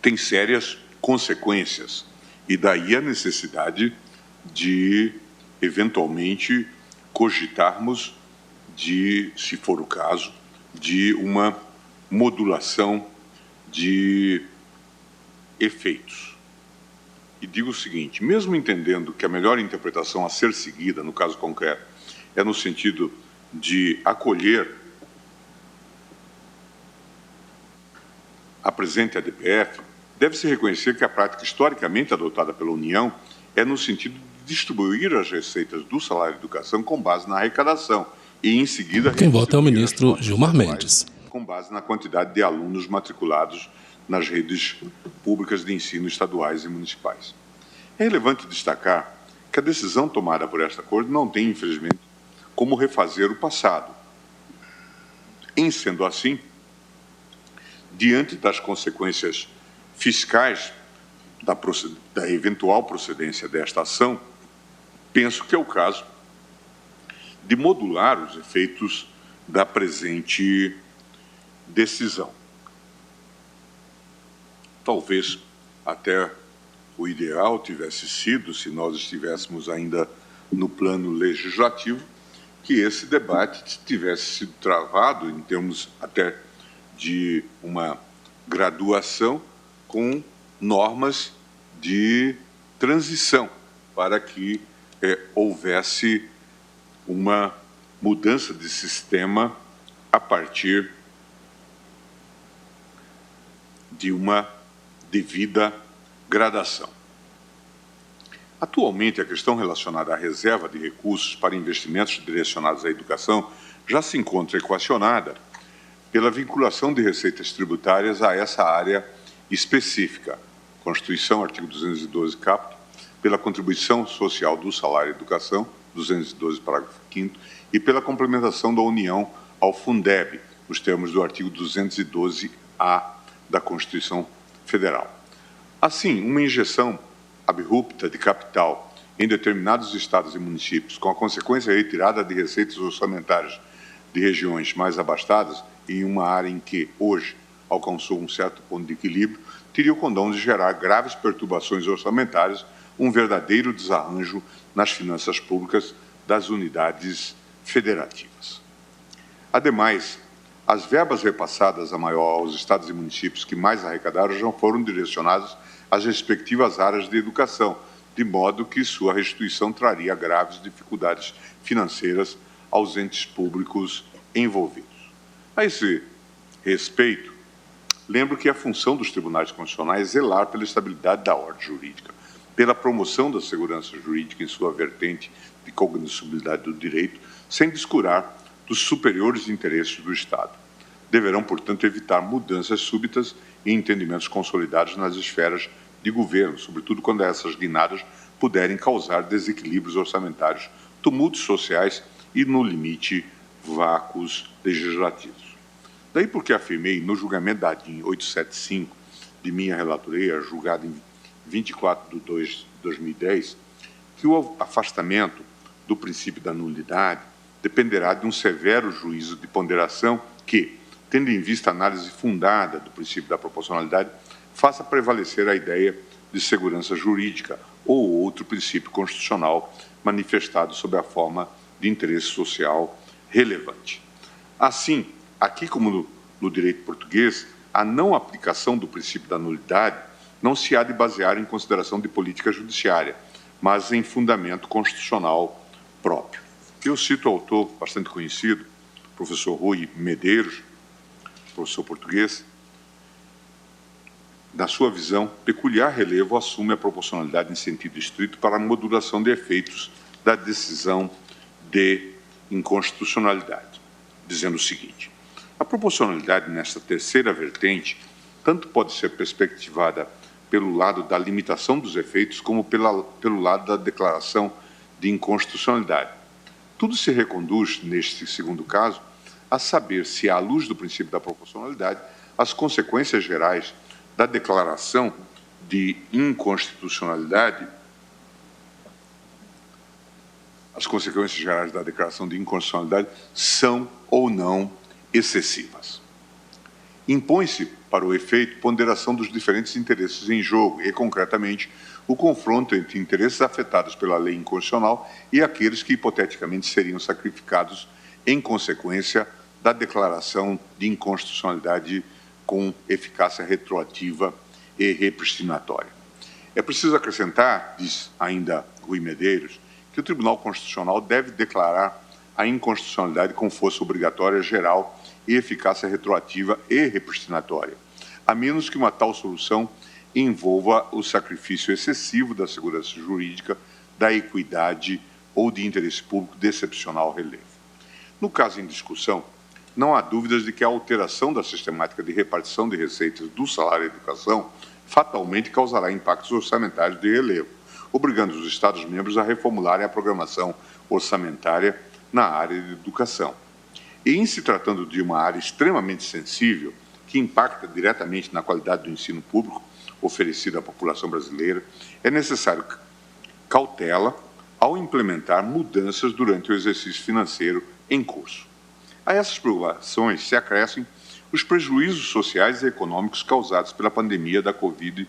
tem sérias consequências, e daí a necessidade de, eventualmente, cogitarmos de, se for o caso, de uma modulação de efeitos. E digo o seguinte, mesmo entendendo que a melhor interpretação a ser seguida, no caso concreto, é no sentido de acolher a presente ADPF, deve-se reconhecer que a prática historicamente adotada pela União é no sentido de distribuir as receitas do salário de educação com base na arrecadação e, em seguida... Quem vota é o ministro Gilmar Mendes. Com base na quantidade de alunos matriculados nas redes públicas de ensino estaduais e municipais. É relevante destacar que a decisão tomada por esta Corte não tem, infelizmente, como refazer o passado. Em sendo assim, diante das consequências fiscais da eventual procedência desta ação, penso que é o caso de modular os efeitos da presente decisão. Talvez até o ideal tivesse sido, se nós estivéssemos ainda no plano legislativo, que esse debate tivesse sido travado em termos até de uma graduação com normas de transição para que houvesse uma mudança de sistema a partir de uma devida gradação. Atualmente, a questão relacionada à reserva de recursos para investimentos direcionados à educação já se encontra equacionada pela vinculação de receitas tributárias a essa área específica, Constituição, artigo 212, caput, pela contribuição social do salário de educação, 212, parágrafo 5º, e pela complementação da União ao Fundeb, nos termos do artigo 212-A da Constituição Federal. Assim, uma injeção abrupta de capital em determinados estados e municípios, com a consequência retirada de receitas orçamentárias de regiões mais abastadas, em uma área em que, hoje, alcançou um certo ponto de equilíbrio, teria o condão de gerar graves perturbações orçamentárias, um verdadeiro desarranjo nas finanças públicas das unidades federativas. Ademais, as verbas repassadas aos estados e municípios que mais arrecadaram já foram direcionadas às respectivas áreas de educação, de modo que sua restituição traria graves dificuldades financeiras aos entes públicos envolvidos. A esse respeito, lembro que a função dos tribunais constitucionais é zelar pela estabilidade da ordem jurídica, pela promoção da segurança jurídica em sua vertente de cognoscibilidade do direito, sem descurar dos superiores interesses do Estado. Deverão, portanto, evitar mudanças súbitas e entendimentos consolidados nas esferas de governo, sobretudo quando essas guinadas puderem causar desequilíbrios orçamentários, tumultos sociais e, no limite, vácuos legislativos. Daí porque afirmei, no julgamento da ADIM 875, de minha relatoria, julgado em 24 de 2 de 2010, que o afastamento do princípio da nulidade dependerá de um severo juízo de ponderação que, tendo em vista a análise fundada do princípio da proporcionalidade, faça prevalecer a ideia de segurança jurídica ou outro princípio constitucional manifestado sob a forma de interesse social relevante. Assim, aqui como no direito português, a não aplicação do princípio da nulidade não se há de basear em consideração de política judiciária, mas em fundamento constitucional próprio. Eu cito o autor bastante conhecido, professor Rui Medeiros, professor português. Na sua visão, peculiar relevo assume a proporcionalidade em sentido estrito para a modulação de efeitos da decisão de inconstitucionalidade, dizendo o seguinte: a proporcionalidade nesta terceira vertente tanto pode ser perspectivada pelo lado da limitação dos efeitos como pelo lado da declaração de inconstitucionalidade. Tudo se reconduz, neste segundo caso, a saber se, à luz do princípio da proporcionalidade, as consequências gerais da declaração de inconstitucionalidade são ou não excessivas. Impõe-se, para o efeito, ponderação dos diferentes interesses em jogo e, concretamente, o confronto entre interesses afetados pela lei inconstitucional e aqueles que, hipoteticamente, seriam sacrificados em consequência da declaração de inconstitucionalidade com eficácia retroativa e repristinatória. É preciso acrescentar, diz ainda Rui Medeiros, que o Tribunal Constitucional deve declarar a inconstitucionalidade com força obrigatória geral e eficácia retroativa e repristinatória, a menos que uma tal solução envolva o sacrifício excessivo da segurança jurídica, da equidade ou de interesse público de excepcional relevo. No caso em discussão, não há dúvidas de que a alteração da sistemática de repartição de receitas do salário e educação fatalmente causará impactos orçamentários de relevo, obrigando os Estados-membros a reformularem a programação orçamentária na área de educação. E, em se tratando de uma área extremamente sensível, que impacta diretamente na qualidade do ensino público oferecido à população brasileira, é necessário cautela ao implementar mudanças durante o exercício financeiro em curso. A essas preocupações se acrescem os prejuízos sociais e econômicos causados pela pandemia da Covid-19.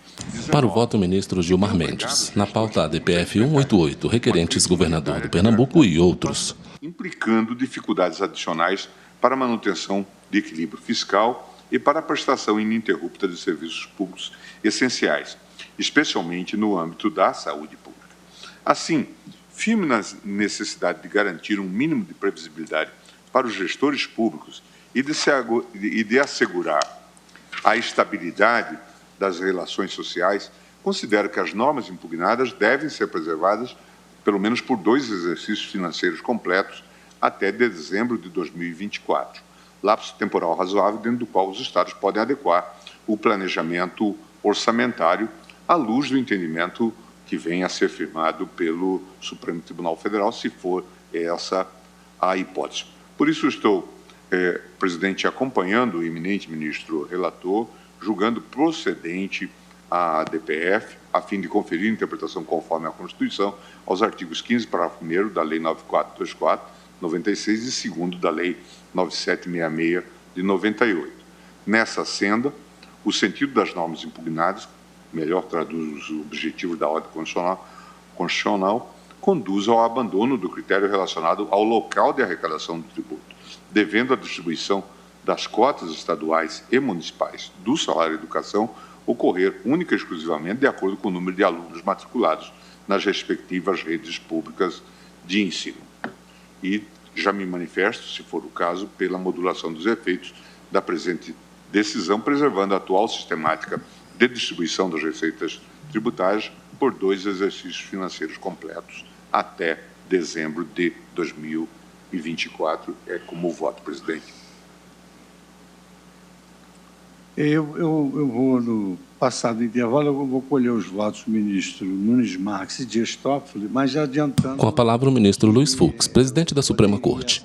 Para o voto, o ministro Gilmar Mendes. Na pauta ADPF 188, requerentes governador do Pernambuco e outros. Implicando dificuldades adicionais para a manutenção de equilíbrio fiscal e para a prestação ininterrupta de serviços públicos essenciais, especialmente no âmbito da saúde pública. Assim, firme na necessidade de garantir um mínimo de previsibilidade para os gestores públicos e de assegurar a estabilidade das relações sociais, considero que as normas impugnadas devem ser preservadas pelo menos por 2 exercícios financeiros completos até dezembro de 2024, lapso temporal razoável dentro do qual os Estados podem adequar o planejamento orçamentário à luz do entendimento que vem a ser firmado pelo Supremo Tribunal Federal, se for essa a hipótese. Por isso estou, presidente, acompanhando o eminente ministro relator, julgando procedente a ADPF, a fim de conferir interpretação conforme a Constituição aos artigos 15, parágrafo 1º da Lei 9424, 96 e 2º da Lei 9766, de 98. Nessa senda, o sentido das normas impugnadas, melhor traduz os objetivos da ordem constitucional, conduz ao abandono do critério relacionado ao local de arrecadação do tributo, devendo a distribuição das cotas estaduais e municipais do salário educação ocorrer única e exclusivamente de acordo com o número de alunos matriculados nas respectivas redes públicas de ensino. E já me manifesto, se for o caso, pela modulação dos efeitos da presente decisão, preservando a atual sistemática de distribuição das receitas tributárias por 2 exercícios financeiros completos até dezembro de 2024. É como voto, presidente. Eu vou, no passado intervalo, eu vou colher os votos do ministro Nunes Marques e Dias Toffoli, mas já adiantando... Com a palavra o ministro Luiz Fux, presidente da Suprema Corte.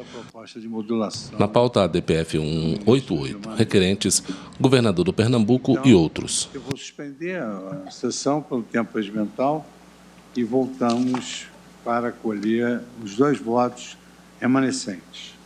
De modulação. Na pauta ADPF 188, requerentes, governador do Pernambuco e outros. Eu vou suspender a sessão pelo tempo regimental e voltamos para colher os 2 votos remanescentes.